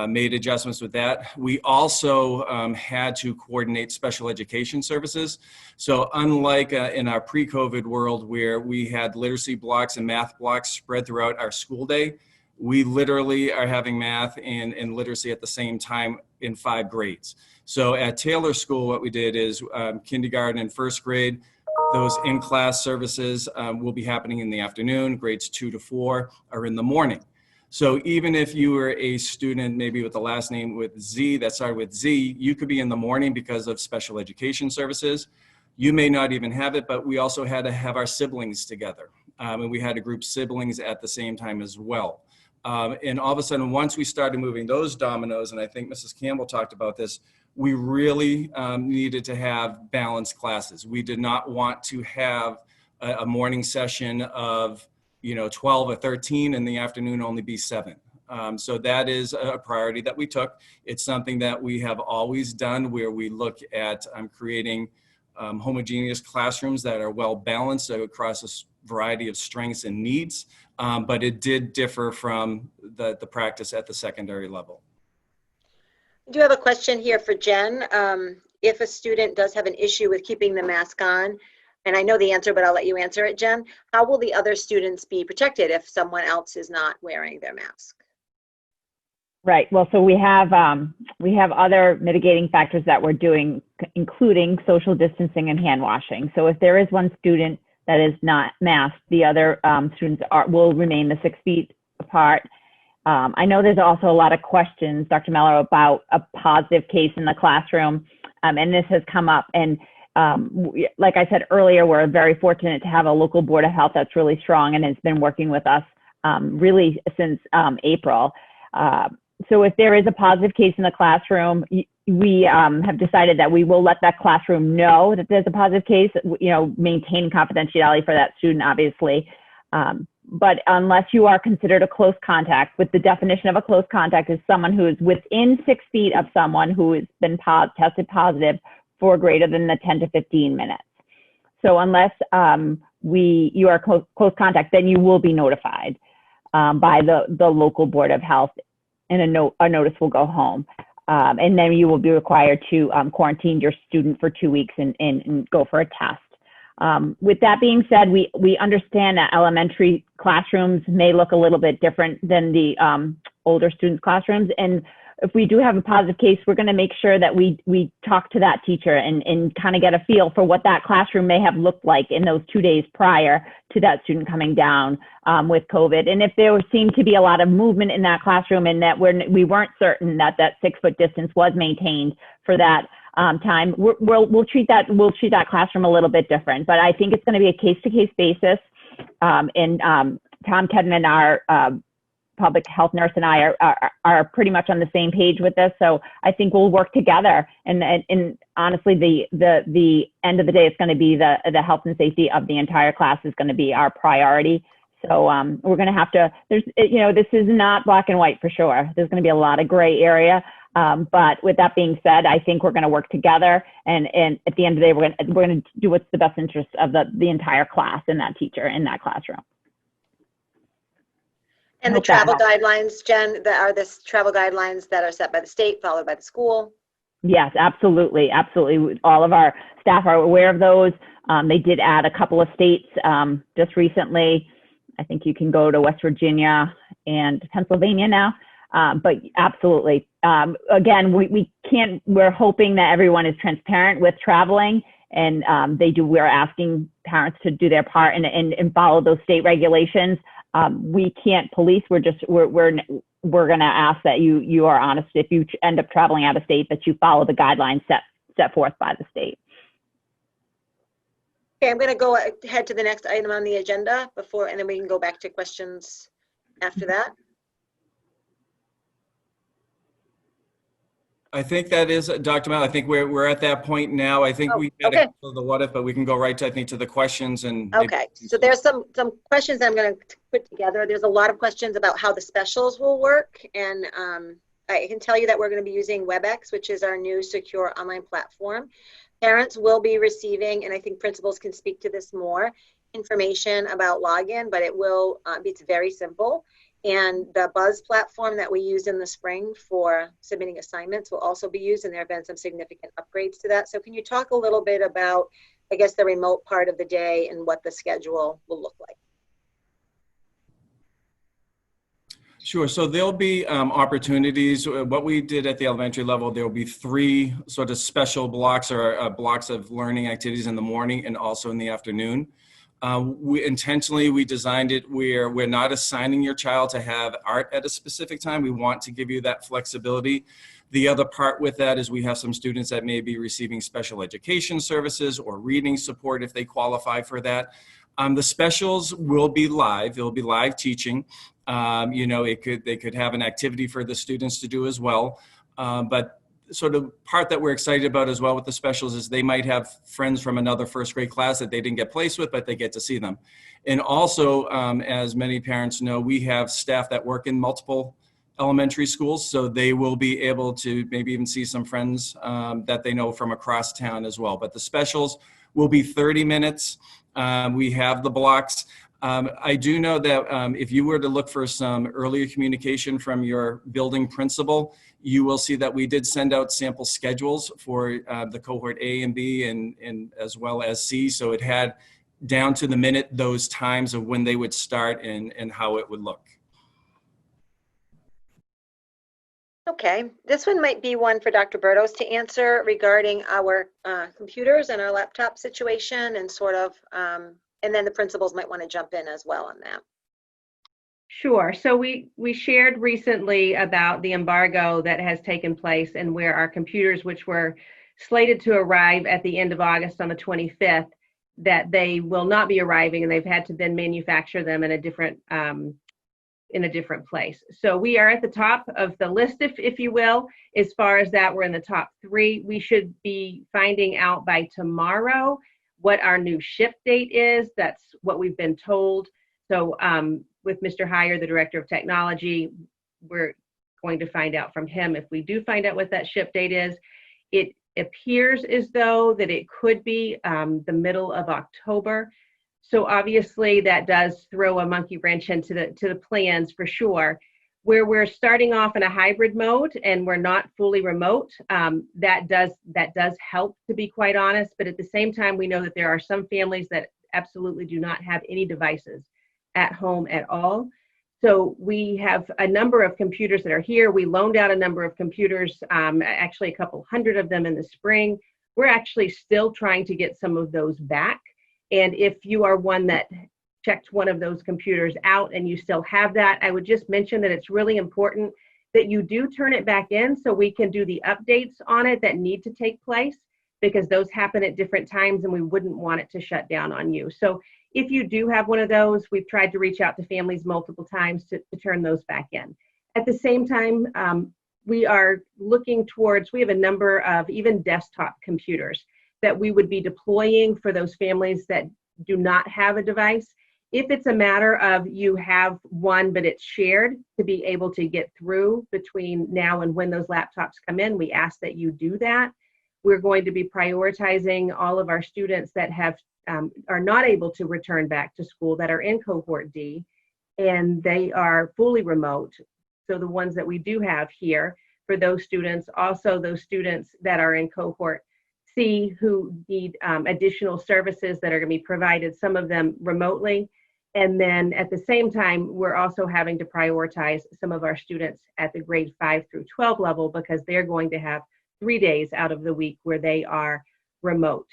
made adjustments with that. We also had to coordinate special education services. So unlike in our pre-COVID world where we had literacy blocks and math blocks spread throughout our school day, we literally are having math and literacy at the same time in 5 grades. So at Taylor School, what we did is kindergarten and first grade, those in-class services will be happening in the afternoon. Grades 2 to 4 are in the morning. So even if you were a student, maybe with the last name with Z, that started with Z, you could be in the morning because of special education services. You may not even have it, but we also had to have our siblings together. And we had to group siblings at the same time as well. And all of a sudden, once we started moving those dominoes, and I think Mrs. Campbell talked about this, we really needed to have balanced classes. We did not want to have a morning session of 12 or 13 and the afternoon only be 7. So that is a priority that we took. It's something that we have always done where we look at creating homogeneous classrooms that are well balanced across a variety of strengths and needs. But it did differ from the practice at the secondary level. I do have a question here for Jen. If a student does have an issue with keeping the mask on, and I know the answer, but I'll let you answer it, Jen, how will the other students be protected if someone else is not wearing their mask? Right. Well, so we have other mitigating factors that we're doing, including social distancing and hand washing. So if there is one student that is not masked, the other students will remain the 6 feet apart. I know there's also a lot of questions, Dr. Mello, about a positive case in the classroom, and this has come up. And like I said earlier, we're very fortunate to have a local board of health that's really strong and has been working with us really since April. So if there is a positive case in the classroom, we have decided that we will let that classroom know that there's a positive case, maintain confidentiality for that student, obviously. But unless you are considered a close contact, with the definition of a close contact is someone who is within 6 feet of someone who has been tested positive for greater than the 10 to 15 minutes. So unless you are close contact, then you will be notified by the local board of health, and a notice will go home. And then you will be required to quarantine your student for 2 weeks and go for a test. With that being said, we understand that elementary classrooms may look a little bit different than the older students' classrooms. And if we do have a positive case, we're going to make sure that we talk to that teacher and kind of get a feel for what that classroom may have looked like in those 2 days prior to that student coming down with COVID. And if there seemed to be a lot of movement in that classroom and that we weren't certain that 6 foot distance was maintained for that time, we'll treat that classroom a little bit different. But I think it's going to be a case-to-case basis. And Tom Kedman, our public health nurse, and I are pretty much on the same page with this. So I think we'll work together. And honestly, the end of the day, it's going to be the health and safety of the entire class is going to be our priority. So we're going to have to. This is not black and white for sure. There's going to be a lot of gray area. But with that being said, I think we're going to work together, and at the end of the day, we're going to do what's the best interest of the entire class and that teacher in that classroom. And the travel guidelines, Jen, are the travel guidelines that are set by the state, followed by the school? Yes, absolutely, absolutely. All of our staff are aware of those. They did add a couple of states just recently. I think you can go to West Virginia and Pennsylvania now. But absolutely. Again, we can't, we're hoping that everyone is transparent with traveling, and we're asking parents to do their part and follow those state regulations. We can't police, we're going to ask that you are honest if you end up traveling out of state, that you follow the guidelines set forth by the state. Okay, I'm going to go ahead to the next item on the agenda and then we can go back to questions after that. I think that is, Dr. Mel, I think we're at that point now. I think we had okay. the what if, but we can go right to, I think, to the questions and. maybe- Okay, so there's some questions I'm going to put together. There's a lot of questions about how the specials will work, and I can tell you that we're going to be using WebEx, which is our new secure online platform. Parents will be receiving, and I think principals can speak to this more, information about login, but it's very simple. And the Buzz platform that we used in the spring for submitting assignments will also be used, and there have been some significant upgrades to that. So can you talk a little bit about, I guess, the remote part of the day and what the schedule will look like? Sure. So there'll be opportunities. What we did at the elementary level, there will be 3 sort of special blocks or blocks of learning activities in the morning and also in the afternoon. We designed it where we're not assigning your child to have art at a specific time. We want to give you that flexibility. The other part with that is we have some students that may be receiving special education services or reading support if they qualify for that. The specials will be live. It'll be live teaching. They could have an activity for the students to do as well. But sort of part that we're excited about as well with the specials is they might have friends from another first grade class that they didn't get placed with, but they get to see them. And also, as many parents know, we have staff that work in multiple elementary schools, so they will be able to maybe even see some friends that they know from across town as well. But the specials will be 30 minutes. We have the blocks. I do know that if you were to look for some earlier communication from your building principal, you will see that we did send out sample schedules for the cohort A and B and as well as C. So it had down to the minute those times of when they would start and how it would look. Okay, this one might be one for Dr. Bertos to answer regarding our computers and our laptop situation and sort of, and then the principals might want to jump in as well on that. Sure. So we shared recently about the embargo that has taken place and where our computers, which were slated to arrive at the end of August on the 25th, that they will not be arriving, and they've had to then manufacture them in a different place. So we are at the top of the list, if you will, as far as that. We're in the top 3. We should be finding out by tomorrow what our new ship date is. That's what we've been told. So with Mr. Heyer, the Director of Technology, we're going to find out from him if we do find out what that ship date is. It appears as though that it could be the middle of October. So obviously that does throw a monkey wrench into the plans for sure. Where we're starting off in a hybrid mode and we're not fully remote, that does help, to be quite honest. But at the same time, we know that there are some families that absolutely do not have any devices at home at all. So we have a number of computers that are here. We loaned out a number of computers, actually a couple hundred of them in the spring. We're actually still trying to get some of those back. And if you are one that checked one of those computers out and you still have that, I would just mention that it's really important that you do turn it back in so we can do the updates on it that need to take place, because those happen at different times and we wouldn't want it to shut down on you. So if you do have one of those, we've tried to reach out to families multiple times to turn those back in. At the same time, we are looking towards, we have a number of even desktop computers that we would be deploying for those families that do not have a device. If it's a matter of you have one, but it's shared, to be able to get through between now and when those laptops come in, we ask that you do that. We're going to be prioritizing all of our students that are not able to return back to school, that are in cohort D, and they are fully remote. So the ones that we do have here, for those students, also those students that are in cohort C who need additional services that are going to be provided, some of them remotely. And then at the same time, we're also having to prioritize some of our students at the grade 5 through 12 level because they're going to have 3 days out of the week where they are remote.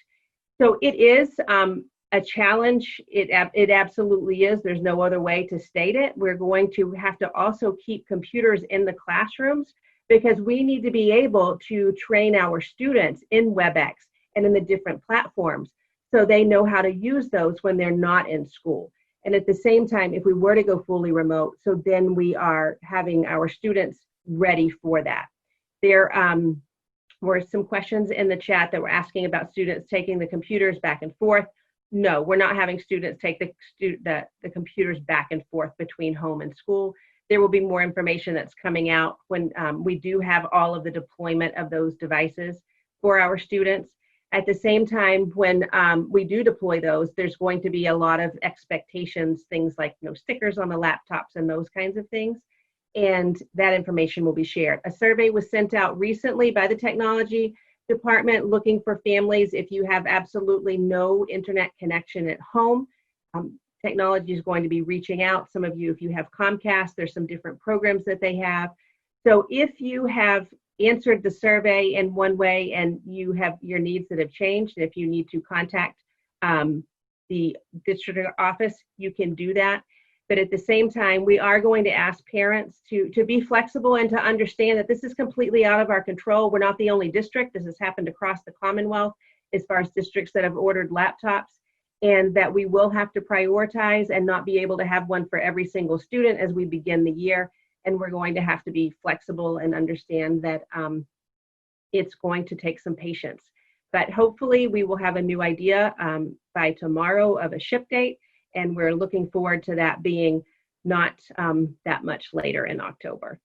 So it is a challenge. It absolutely is. There's no other way to state it. We're going to have to also keep computers in the classrooms because we need to be able to train our students in WebEx and in the different platforms so they know how to use those when they're not in school. And at the same time, if we were to go fully remote, so then we are having our students ready for that. There were some questions in the chat that were asking about students taking the computers back and forth. No, we're not having students take the computers back and forth between home and school. There will be more information that's coming out when we do have all of the deployment of those devices for our students. At the same time, when we do deploy those, there's going to be a lot of expectations, things like no stickers on the laptops and those kinds of things. And that information will be shared. A survey was sent out recently by the technology department looking for families. If you have absolutely no internet connection at home, technology is going to be reaching out. Some of you, if you have Comcast, there's some different programs that they have. So if you have answered the survey in one way and you have your needs that have changed, if you need to contact the district office, you can do that. But at the same time, we are going to ask parents to be flexible and to understand that this is completely out of our control. We're not the only district. This has happened across the Commonwealth as far as districts that have ordered laptops, and that we will have to prioritize and not be able to have one for every single student as we begin the year. And we're going to have to be flexible and understand that it's going to take some patience. But hopefully we will have a new idea by tomorrow of a ship date. And we're looking forward to that being not that much later in October.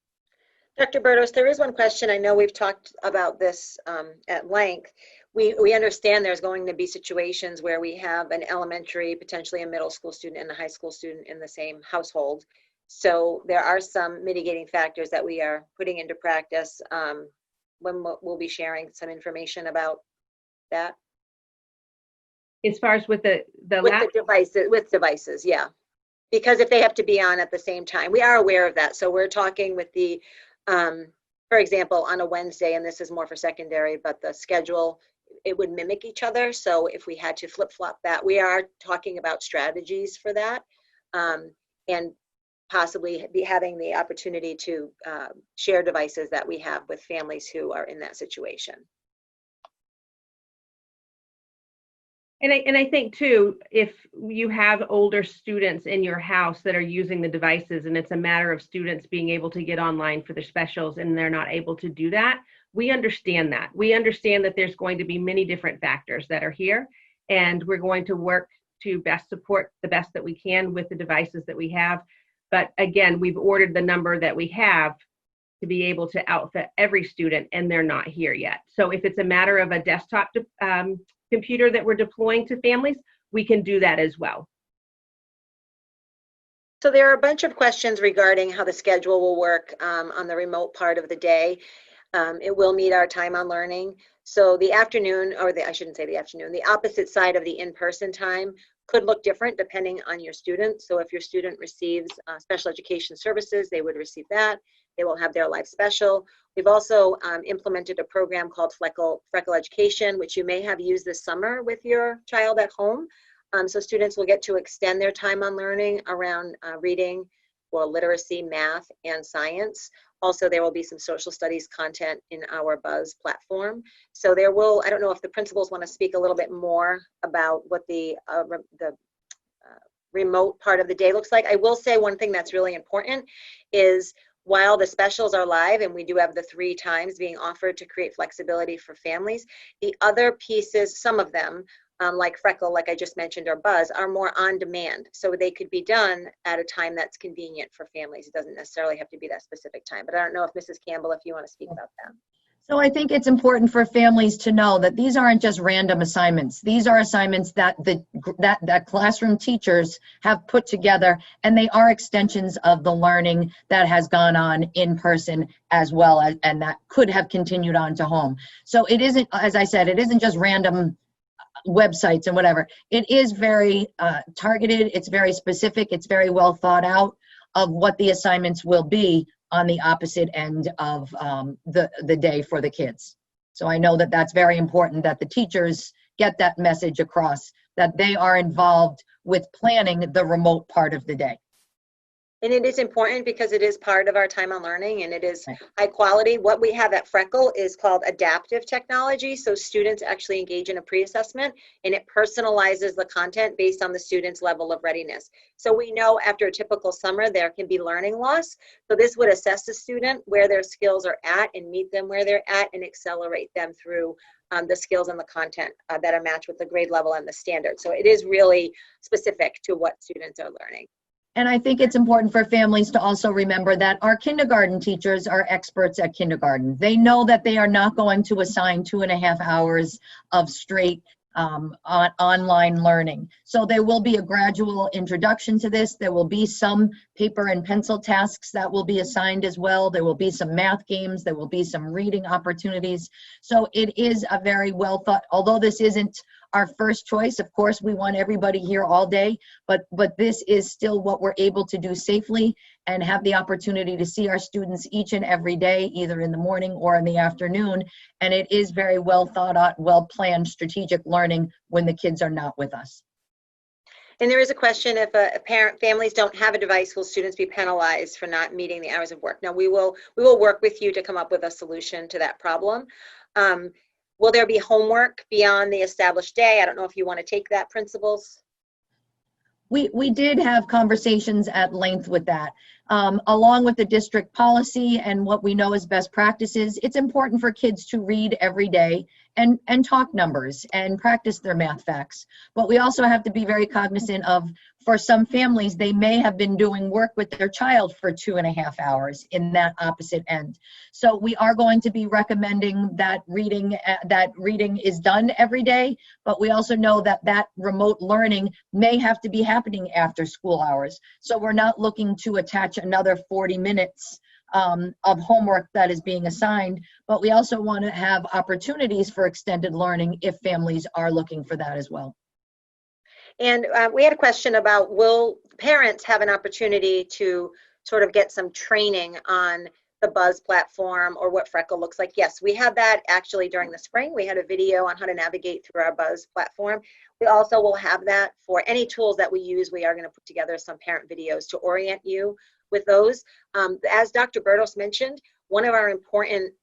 Dr. Berdos, there is one question. I know we've talked about this at length. We understand there's going to be situations where we have an elementary, potentially a middle school student and a high school student in the same household. So there are some mitigating factors that we are putting into practice when we'll be sharing some information about that. As far as with the devices, yeah. Because if they have to be on at the same time, we are aware of that. So we're talking with the, for example, on a Wednesday, and this is more for secondary, but the schedule, it would mimic each other. So if we had to flip-flop that, we are talking about strategies for that, and possibly be having the opportunity to share devices that we have with families who are in that situation. And I think too, if you have older students in your house that are using the devices and it's a matter of students being able to get online for their specials and they're not able to do that, we understand that. We understand that there's going to be many different factors that are here, and we're going to work to best support the best that we can with the devices that we have. But again, we've ordered the number that we have to be able to outfit every student, and they're not here yet. So if it's a matter of a desktop computer that we're deploying to families, we can do that as well. So there are a bunch of questions regarding how the schedule will work on the remote part of the day. It will meet our time on learning. So the afternoon, or I shouldn't say the afternoon, the opposite side of the in-person time could look different depending on your student. So if your student receives special education services, they would receive that. They will have their live special. We've also implemented a program called Freckle Education, which you may have used this summer with your child at home. So students will get to extend their time on learning around reading, well, literacy, math, and science. Also, there will be some social studies content in our Buzz platform. So there will, I don't know if the principals want to speak a little bit more about what the remote part of the day looks like. I will say one thing that's really important is while the specials are live and we do have the 3 times being offered to create flexibility for families, the other pieces, some of them, like Freckle, like I just mentioned, or Buzz, are more on demand. So they could be done at a time that's convenient for families. It doesn't necessarily have to be that specific time. But I don't know if Mrs. Campbell, if you want to speak about that. So I think it's important for families to know that these aren't just random assignments. These are assignments that that classroom teachers have put together, and they are extensions of the learning that has gone on in person as well as, and that could have continued on to home. So it isn't, as I said, it isn't just random websites and whatever. It is very targeted. It's very specific. It's very well thought out of what the assignments will be on the opposite end of the day for the kids. So I know that that's very important that the teachers get that message across, that they are involved with planning the remote part of the day. And it is important because it is part of our time on learning, and it is Right. high quality. What we have at Freckle is called adaptive technology. So students actually engage in a pre-assessment, and it personalizes the content based on the student's level of readiness. So we know after a typical summer, there can be learning loss. So this would assess the student where their skills are at and meet them where they're at and accelerate them through the skills and the content that are matched with the grade level and the standard. So it is really specific to what students are learning. And I think it's important for families to also remember that our kindergarten teachers are experts at kindergarten. They know that they are not going to assign 2.5 hours of straight online learning. So there will be a gradual introduction to this. There will be some paper and pencil tasks that will be assigned as well. There will be some math games. There will be some reading opportunities. So it is a very well thought, although this isn't our first choice, of course, we want everybody here all day, but this is still what we're able to do safely and have the opportunity to see our students each and every day, either in the morning or in the afternoon. And it is very well thought out, well planned strategic learning when the kids are not with us. And there is a question, if families don't have a device, will students be penalized for not meeting the hours of work? Now, we will work with you to come up with a solution to that problem. Will there be homework beyond the established day? I don't know if you want to take that, principals. We did have conversations at length with that. Along with the district policy and what we know as best practices, it's important for kids to read every day and talk numbers and practice their math facts. But we also have to be very cognizant of, for some families, they may have been doing work with their child for 2.5 hours in that opposite end. So we are going to be recommending that reading is done every day, but we also know that that remote learning may have to be happening after school hours. So we're not looking to attach another 40 minutes of homework that is being assigned, but we also want to have opportunities for extended learning if families are looking for that as well. And we had a question about, will parents have an opportunity to sort of get some training on the Buzz platform or what Freckle looks like? Yes, we had that actually during the spring. We had a video on how to navigate through our Buzz platform. We also will have that for any tools that we use. We are going to put together some parent videos to orient you with those. As Dr. Berdos mentioned, one of our important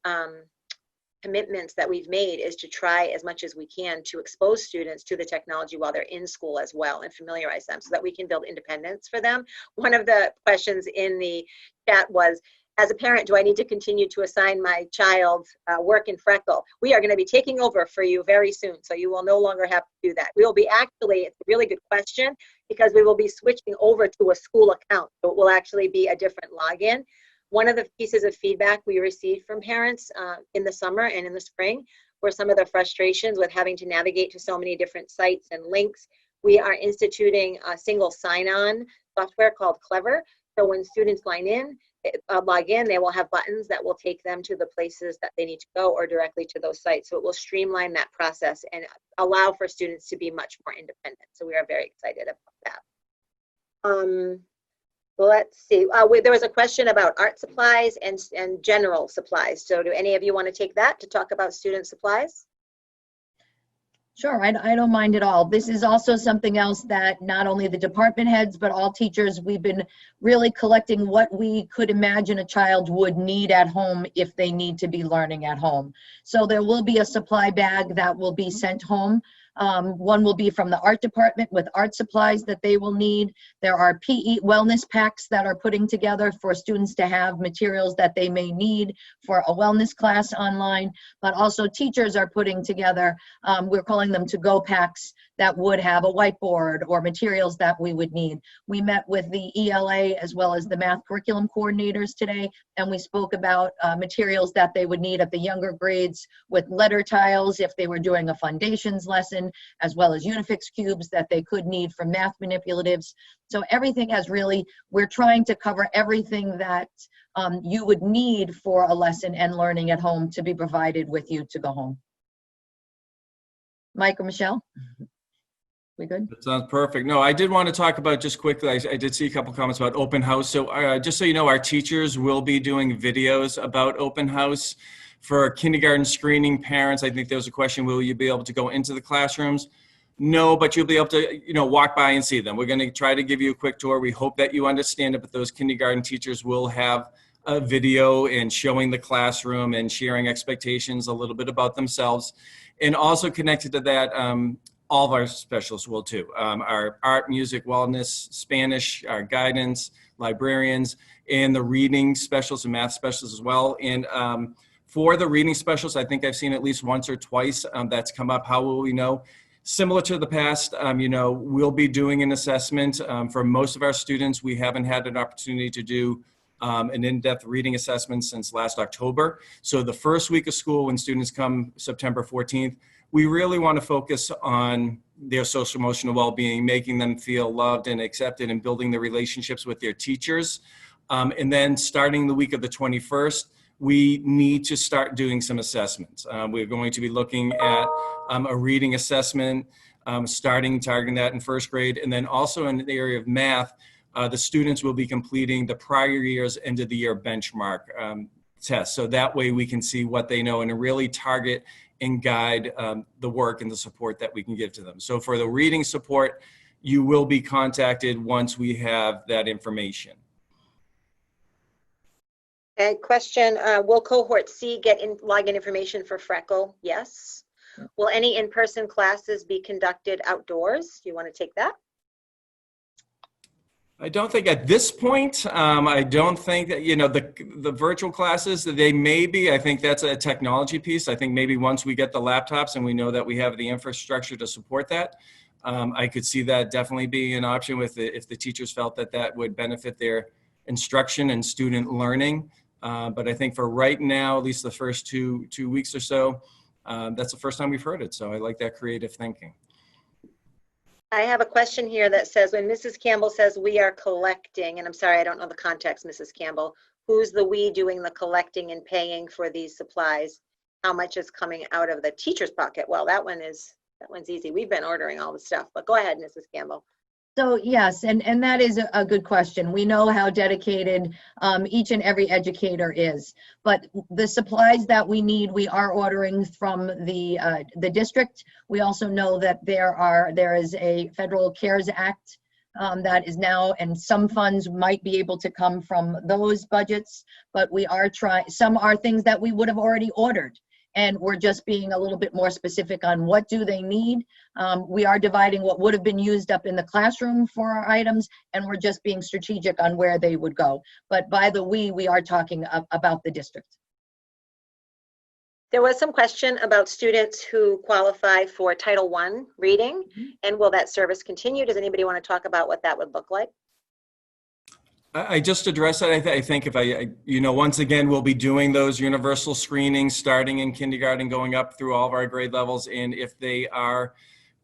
commitments that we've made is to try as much as we can to expose students to the technology while they're in school as well and familiarize them so that we can build independence for them. One of the questions in the chat was, as a parent, do I need to continue to assign my child work in Freckle? We are going to be taking over for you very soon, so you will no longer have to do that. We will be actually, it's a really good question, because we will be switching over to a school account. So it will actually be a different login. One of the pieces of feedback we received from parents in the summer and in the spring were some of the frustrations with having to navigate to so many different sites and links. We are instituting a single sign-on software called Clever. So when students log in, they will have buttons that will take them to the places that they need to go or directly to those sites. So it will streamline that process and allow for students to be much more independent. So we are very excited about that. Let's see. There was a question about art supplies and general supplies. So do any of you want to take that to talk about student supplies? Sure, I don't mind at all. This is also something else that not only the department heads, but all teachers, we've been really collecting what we could imagine a child would need at home if they need to be learning at home. So there will be a supply bag that will be sent home. One will be from the art department with art supplies that they will need. There are PE wellness packs that are putting together for students to have materials that they may need for a wellness class online, but also teachers are putting together, we're calling them to-go packs that would have a whiteboard or materials that we would need. We met with the ELA as well as the math curriculum coordinators today, and we spoke about materials that they would need at the younger grades with letter tiles if they were doing a foundations lesson, as well as Unifix cubes that they could need for math manipulatives. So everything has really, we're trying to cover everything that you would need for a lesson and learning at home to be provided with you to go home. Mike or Michelle? We good? That sounds perfect. No, I did want to talk about just quickly, I did see a couple comments about open house. So just so you know, our teachers will be doing videos about open house. For kindergarten screening parents, I think there was a question, will you be able to go into the classrooms? No, but you'll be able to, walk by and see them. We're going to try to give you a quick tour. We hope that you understand it, but those kindergarten teachers will have a video and showing the classroom and sharing expectations, a little bit about themselves. And also connected to that, all of our specialists will too. Our art, music, wellness, Spanish, our guidance, librarians, and the reading specialists and math specialists as well. And for the reading specialists, I think I've seen at least once or twice that's come up. How will we know? Similar to the past, we'll be doing an assessment. For most of our students, we haven't had an opportunity to do an in-depth reading assessment since last October. So the first week of school, when students come September 14th, we really want to focus on their social emotional well-being, making them feel loved and accepted, and building the relationships with their teachers. And then starting the week of the 21st, we need to start doing some assessments. We're going to be looking at a reading assessment, targeting that in first grade. And then also in the area of math, the students will be completing the prior year's end of the year benchmark test. So that way we can see what they know and really target and guide the work and the support that we can give to them. So for the reading support, you will be contacted once we have that information. Okay, question, will cohort C get login information for Freckle? Yes. Will any in-person classes be conducted outdoors? Do you want to take that? I don't think at this point, I don't think that, the virtual classes, they may be, I think that's a technology piece. I think maybe once we get the laptops and we know that we have the infrastructure to support that, I could see that definitely be an option if the teachers felt that would benefit their instruction and student learning. But I think for right now, at least the first two weeks or so, that's the first time we've heard it. So I like that creative thinking. I have a question here that says, when Mrs. Campbell says we are collecting, and I'm sorry, I don't know the context, Mrs. Campbell, who's the we doing the collecting and paying for these supplies? How much is coming out of the teacher's pocket? Well, that one's easy. We've been ordering all the stuff, but go ahead, Mrs. Campbell. So yes, and that is a good question. We know how dedicated each and every educator is, but the supplies that we need, we are ordering from the district. We also know that there is a federal CARES Act that is now, and some funds might be able to come from those budgets, but we are trying. Some are things that we would have already ordered, and we're just being a little bit more specific on what do they need. We are dividing what would have been used up in the classroom for our items, and we're just being strategic on where they would go. But by the we are talking about the district. There was some question about students who qualify for Title I reading, and will that service continue? Does anybody want to talk about what that would look like? I just addressed that. I think if once again, we'll be doing those universal screenings starting in kindergarten, going up through all of our grade levels. And if they are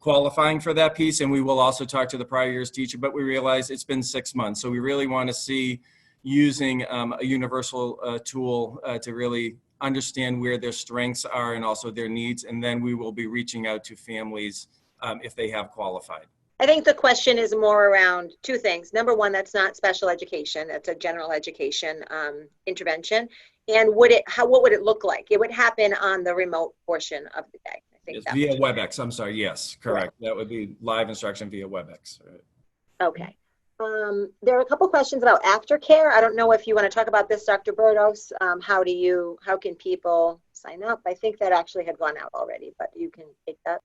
qualifying for that piece, and we will also talk to the prior year's teacher, but we realize it's been 6 months. So we really want to see using a universal tool to really understand where their strengths are and also their needs. And then we will be reaching out to families if they have qualified. I think the question is more around two things. Number one, that's not special education. That's a general education intervention. And what would it look like? It would happen on the remote portion of the day. I think it's via WebEx. I'm sorry. Yes, correct. That would be live instruction via WebEx. Right. Okay. There are a couple questions about aftercare. I don't know if you want to talk about this, Dr. Burdos. How can people sign up? I think that actually had gone out already, but you can take that.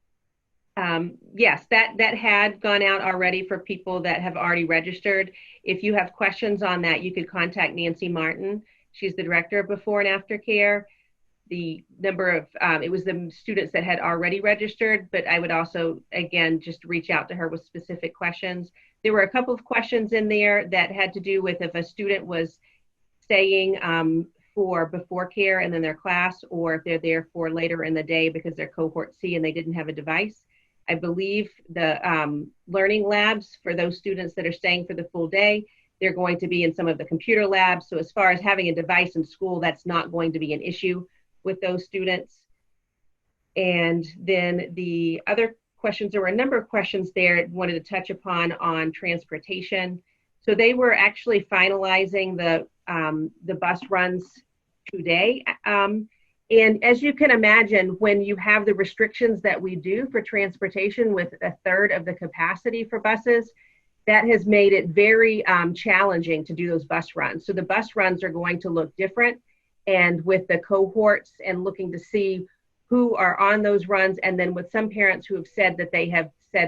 Yes, that had gone out already for people that have already registered. If you have questions on that, you could contact Nancy Martin. She's the director of before and after care. The number of, it was the students that had already registered, but I would also, again, just reach out to her with specific questions. There were a couple of questions in there that had to do with if a student was staying for before care and then their class, or if they're there for later in the day because they're cohort C and they didn't have a device. I believe the learning labs for those students that are staying for the full day, they're going to be in some of the computer labs. So as far as having a device in school, that's not going to be an issue with those students. And then the other questions, there were a number of questions there I wanted to touch upon on transportation. So they were actually finalizing the bus runs today. And as you can imagine, when you have the restrictions that we do for transportation with a third of the capacity for buses, that has made it very challenging to do those bus runs. So the bus runs are going to look different, and with the cohorts and looking to see who are on those runs, and then with some parents who have said that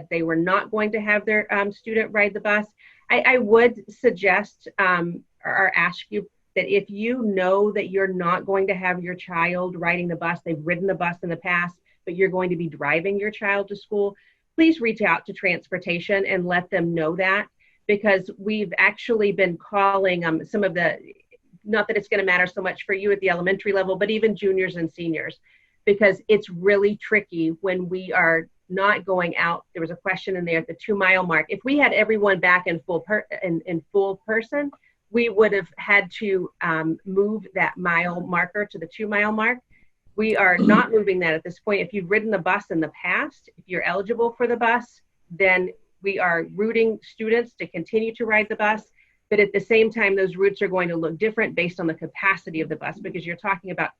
they were not going to have their student ride the bus, I would suggest or ask you that if you know that you're not going to have your child riding the bus, they've ridden the bus in the past, but you're going to be driving your child to school, please reach out to transportation and let them know that, because we've actually been calling some of the, not that it's going to matter so much for you at the elementary level, but even juniors and seniors, because it's really tricky when we are not going out. There was a question in there at the 2-mile mark. If we had everyone back in full person, we would have had to move that mile marker to the 2-mile mark. We are not moving that at this point. If you've ridden the bus in the past, if you're eligible for the bus, then we are routing students to continue to ride the bus. But at the same time, those routes are going to look different based on the capacity of the bus, because you're talking about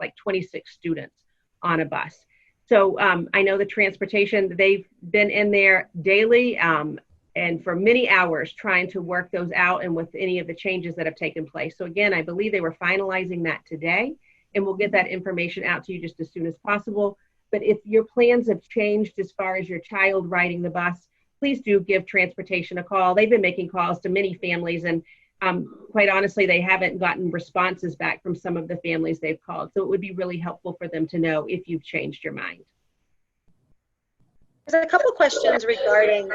like 26 students on a bus. So I know the transportation, they've been in there daily and for many hours trying to work those out and with any of the changes that have taken place. So again, I believe they were finalizing that today, and we'll get that information out to you just as soon as possible. But if your plans have changed as far as your child riding the bus, please do give transportation a call. They've been making calls to many families, and quite honestly, they haven't gotten responses back from some of the families they've called. So it would be really helpful for them to know if you've changed your mind. There's a couple questions regarding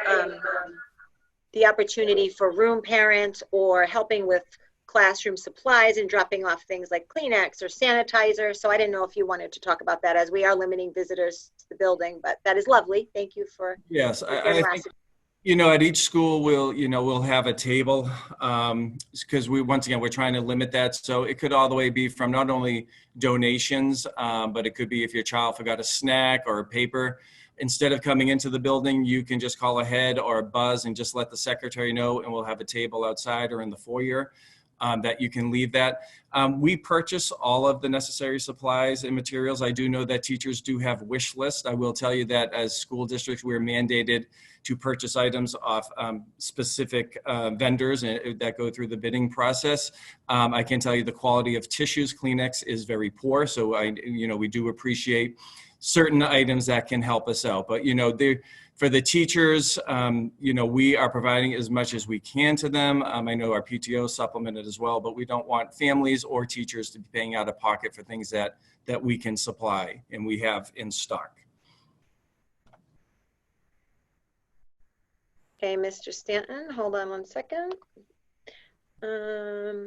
the opportunity for room parents or helping with classroom supplies and dropping off things like Kleenex or sanitizer. So I didn't know if you wanted to talk about that, as we are limiting visitors to the building, but that is lovely. Thank you for. Yes, I think, you know, at each school we'll have a table because once again, we're trying to limit that. So it could all the way be from not only donations, but it could be if your child forgot a snack or a paper. Instead of coming into the building, you can just call ahead or buzz and just let the secretary know, and we'll have a table outside or in the foyer that you can leave that. We purchase all of the necessary supplies and materials. I do know that teachers do have wish lists. I will tell you that as school districts, we're mandated to purchase items off specific vendors that go through the bidding process. I can tell you the quality of tissues, Kleenex, is very poor. So we do appreciate certain items that can help us out. But, for the teachers, we are providing as much as we can to them. I know our PTO supplemented as well, but we don't want families or teachers to be paying out of pocket for things that we can supply and we have in stock. Okay, Mr. Stanton, hold on one second. So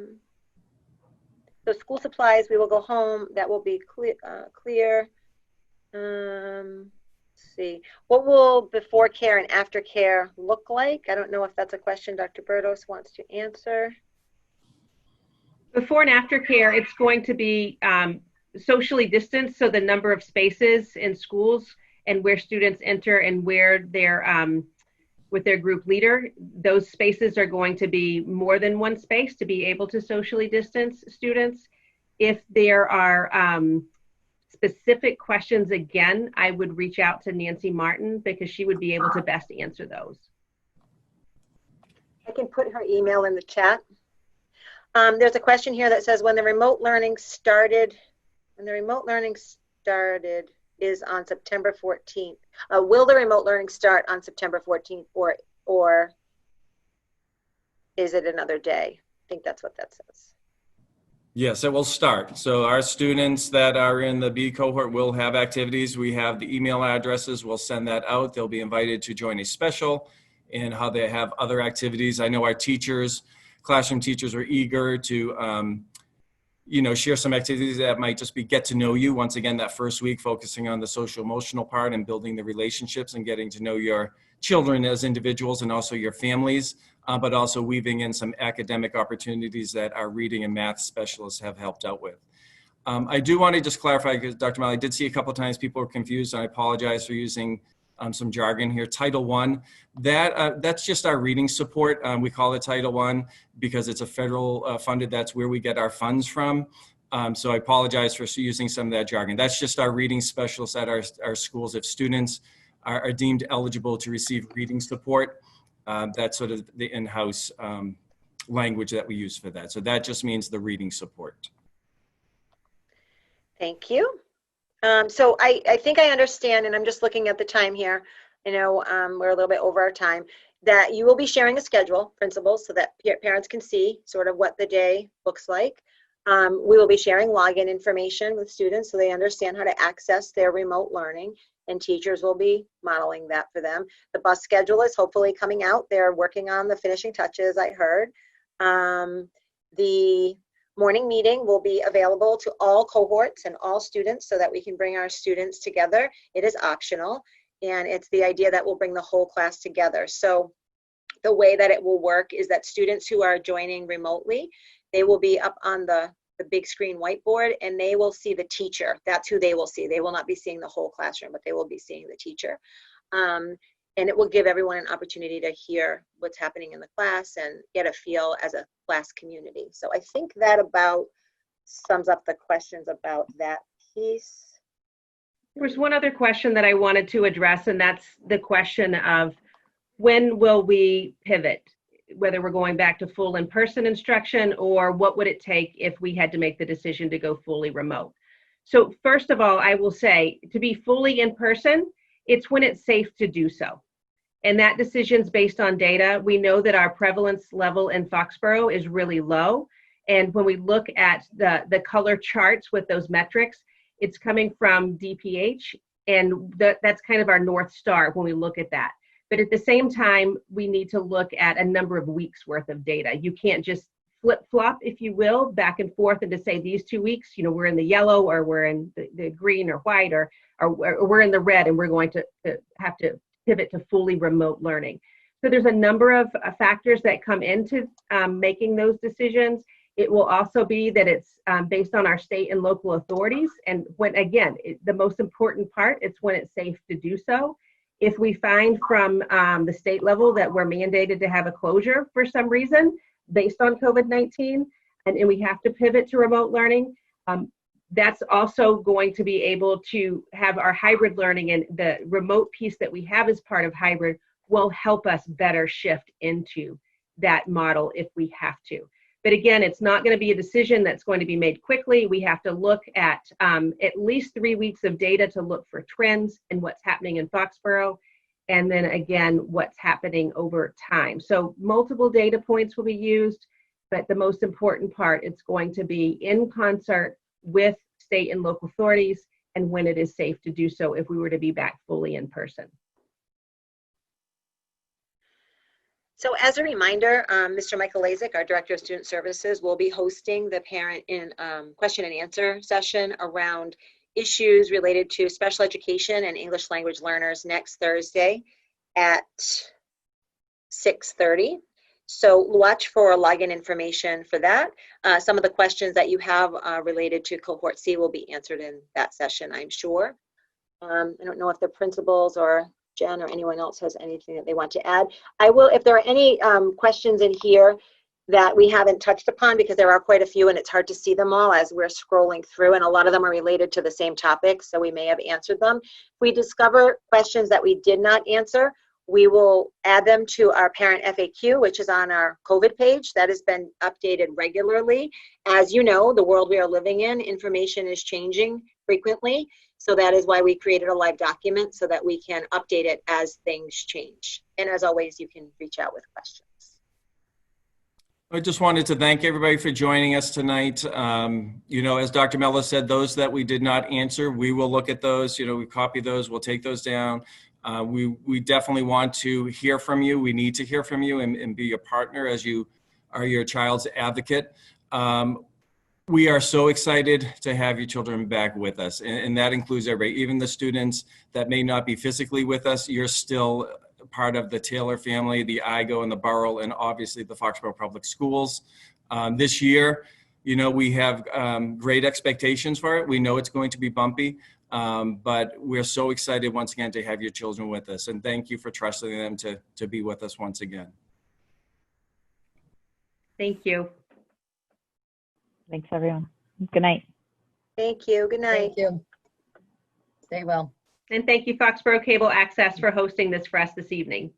school supplies, we will go home. That will be clear. Let's see. What will before care and after care look like? I don't know if that's a question Dr. Berdos wants to answer. Before and after care, it's going to be socially distanced. So the number of spaces in schools and where students enter and where they're with their group leader, those spaces are going to be more than one space to be able to socially distance students. If there are specific questions, again, I would reach out to Nancy Martin because she would be able to best answer those. I can put her email in the chat. There's a question here that says, when the remote learning started is on September 14th. Will the remote learning start on September 14th or is it another day? I think that's what that says. Yes, it will start. So our students that are in the B cohort will have activities. We have the email addresses. We'll send that out. They'll be invited to join a special and how they have other activities. I know our teachers, classroom teachers, are eager to share some activities that might just be get to know you. Once again, that first week, focusing on the social emotional part and building the relationships and getting to know your children as individuals and also your families, but also weaving in some academic opportunities that our reading and math specialists have helped out with. I do want to just clarify, because Dr. Malley, I did see a couple of times people were confused, and I apologize for using some jargon here. Title I, that's just our reading support. We call it Title I because it's a federal funded, that's where we get our funds from. So I apologize for using some of that jargon. That's just our reading specialists at our schools. If students are deemed eligible to receive reading support, that's sort of the in-house language that we use for that. So that just means the reading support. Thank you. So I think I understand, and I'm just looking at the time here. I know we're a little bit over our time, that you will be sharing a schedule, principals, so that parents can see sort of what the day looks like. We will be sharing login information with students so they understand how to access their remote learning, and teachers will be modeling that for them. The bus schedule is hopefully coming out. They're working on the finishing touches, I heard. The morning meeting will be available to all cohorts and all students so that we can bring our students together. It is optional, and it's the idea that we'll bring the whole class together. So the way that it will work is that students who are joining remotely, they will be up on the big screen whiteboard, and they will see the teacher. That's who they will see. They will not be seeing the whole classroom, but they will be seeing the teacher. And it will give everyone an opportunity to hear what's happening in the class and get a feel as a class community. So I think that about sums up the questions about that piece. There was one other question that I wanted to address, and that's the question of when will we pivot, whether we're going back to full in-person instruction, or what would it take if we had to make the decision to go fully remote. So first of all, I will say, to be fully in person, it's when it's safe to do so. And that decision's based on data. We know that our prevalence level in Foxborough is really low. And when we look at the color charts with those metrics, it's coming from DPH, and that's kind of our North Star when we look at that. But at the same time, we need to look at a number of weeks worth of data. You can't just flip-flop, if you will, back and forth and to say these 2 weeks, we're in the yellow, or we're in the green or white, or we're in the red, and we're going to have to pivot to fully remote learning. So there's a number of factors that come into making those decisions. It will also be that it's based on our state and local authorities. And when, again, the most important part, it's when it's safe to do so. If we find from the state level that we're mandated to have a closure for some reason based on COVID-19, and we have to pivot to remote learning, that's also going to be able to have our hybrid learning, and the remote piece that we have as part of hybrid will help us better shift into that model if we have to. But again, it's not going to be a decision that's going to be made quickly. We have to look at least 3 weeks of data to look for trends and what's happening in Foxborough, and then again, what's happening over time. So multiple data points will be used, but the most important part, it's going to be in concert with state and local authorities, and when it is safe to do so if we were to be back fully in person. So as a reminder, Mr. Michael Lazik, our Director of Student Services, will be hosting the parent in question and answer session around issues related to special education and English language learners next Thursday at 6:30. So watch for login information for that. Some of the questions that you have related to Cohort C will be answered in that session, I'm sure. I don't know if the principals or Jen or anyone else has anything that they want to add. I will, if there are any questions in here that we haven't touched upon, because there are quite a few and it's hard to see them all as we're scrolling through, and a lot of them are related to the same topic, so we may have answered them. If we discover questions that we did not answer, we will add them to our parent FAQ, which is on our COVID page. That has been updated regularly. As you know, the world we are living in, information is changing frequently. So that is why we created a live document, so that we can update it as things change. And as always, you can reach out with questions. I just wanted to thank everybody for joining us tonight. As Dr. Mello said, those that we did not answer, we will look at those. We copy those, we'll take those down. We definitely want to hear from you. We need to hear from you and be a partner as you are your child's advocate. We are so excited to have your children back with us, and that includes everybody, even the students that may not be physically with us. You're still part of the Taylor family, the IGO and the Borough, and obviously the Foxborough Public Schools. This year, You know, we have great expectations for it. We know it's going to be bumpy, but we're so excited once again to have your children with us. And thank you for trusting them to be with us once again. Thank you. Thanks, everyone. Good night. Thank you. Good night. Thank you. Stay well. And thank you, Foxborough Cable Access, for hosting this for us this evening.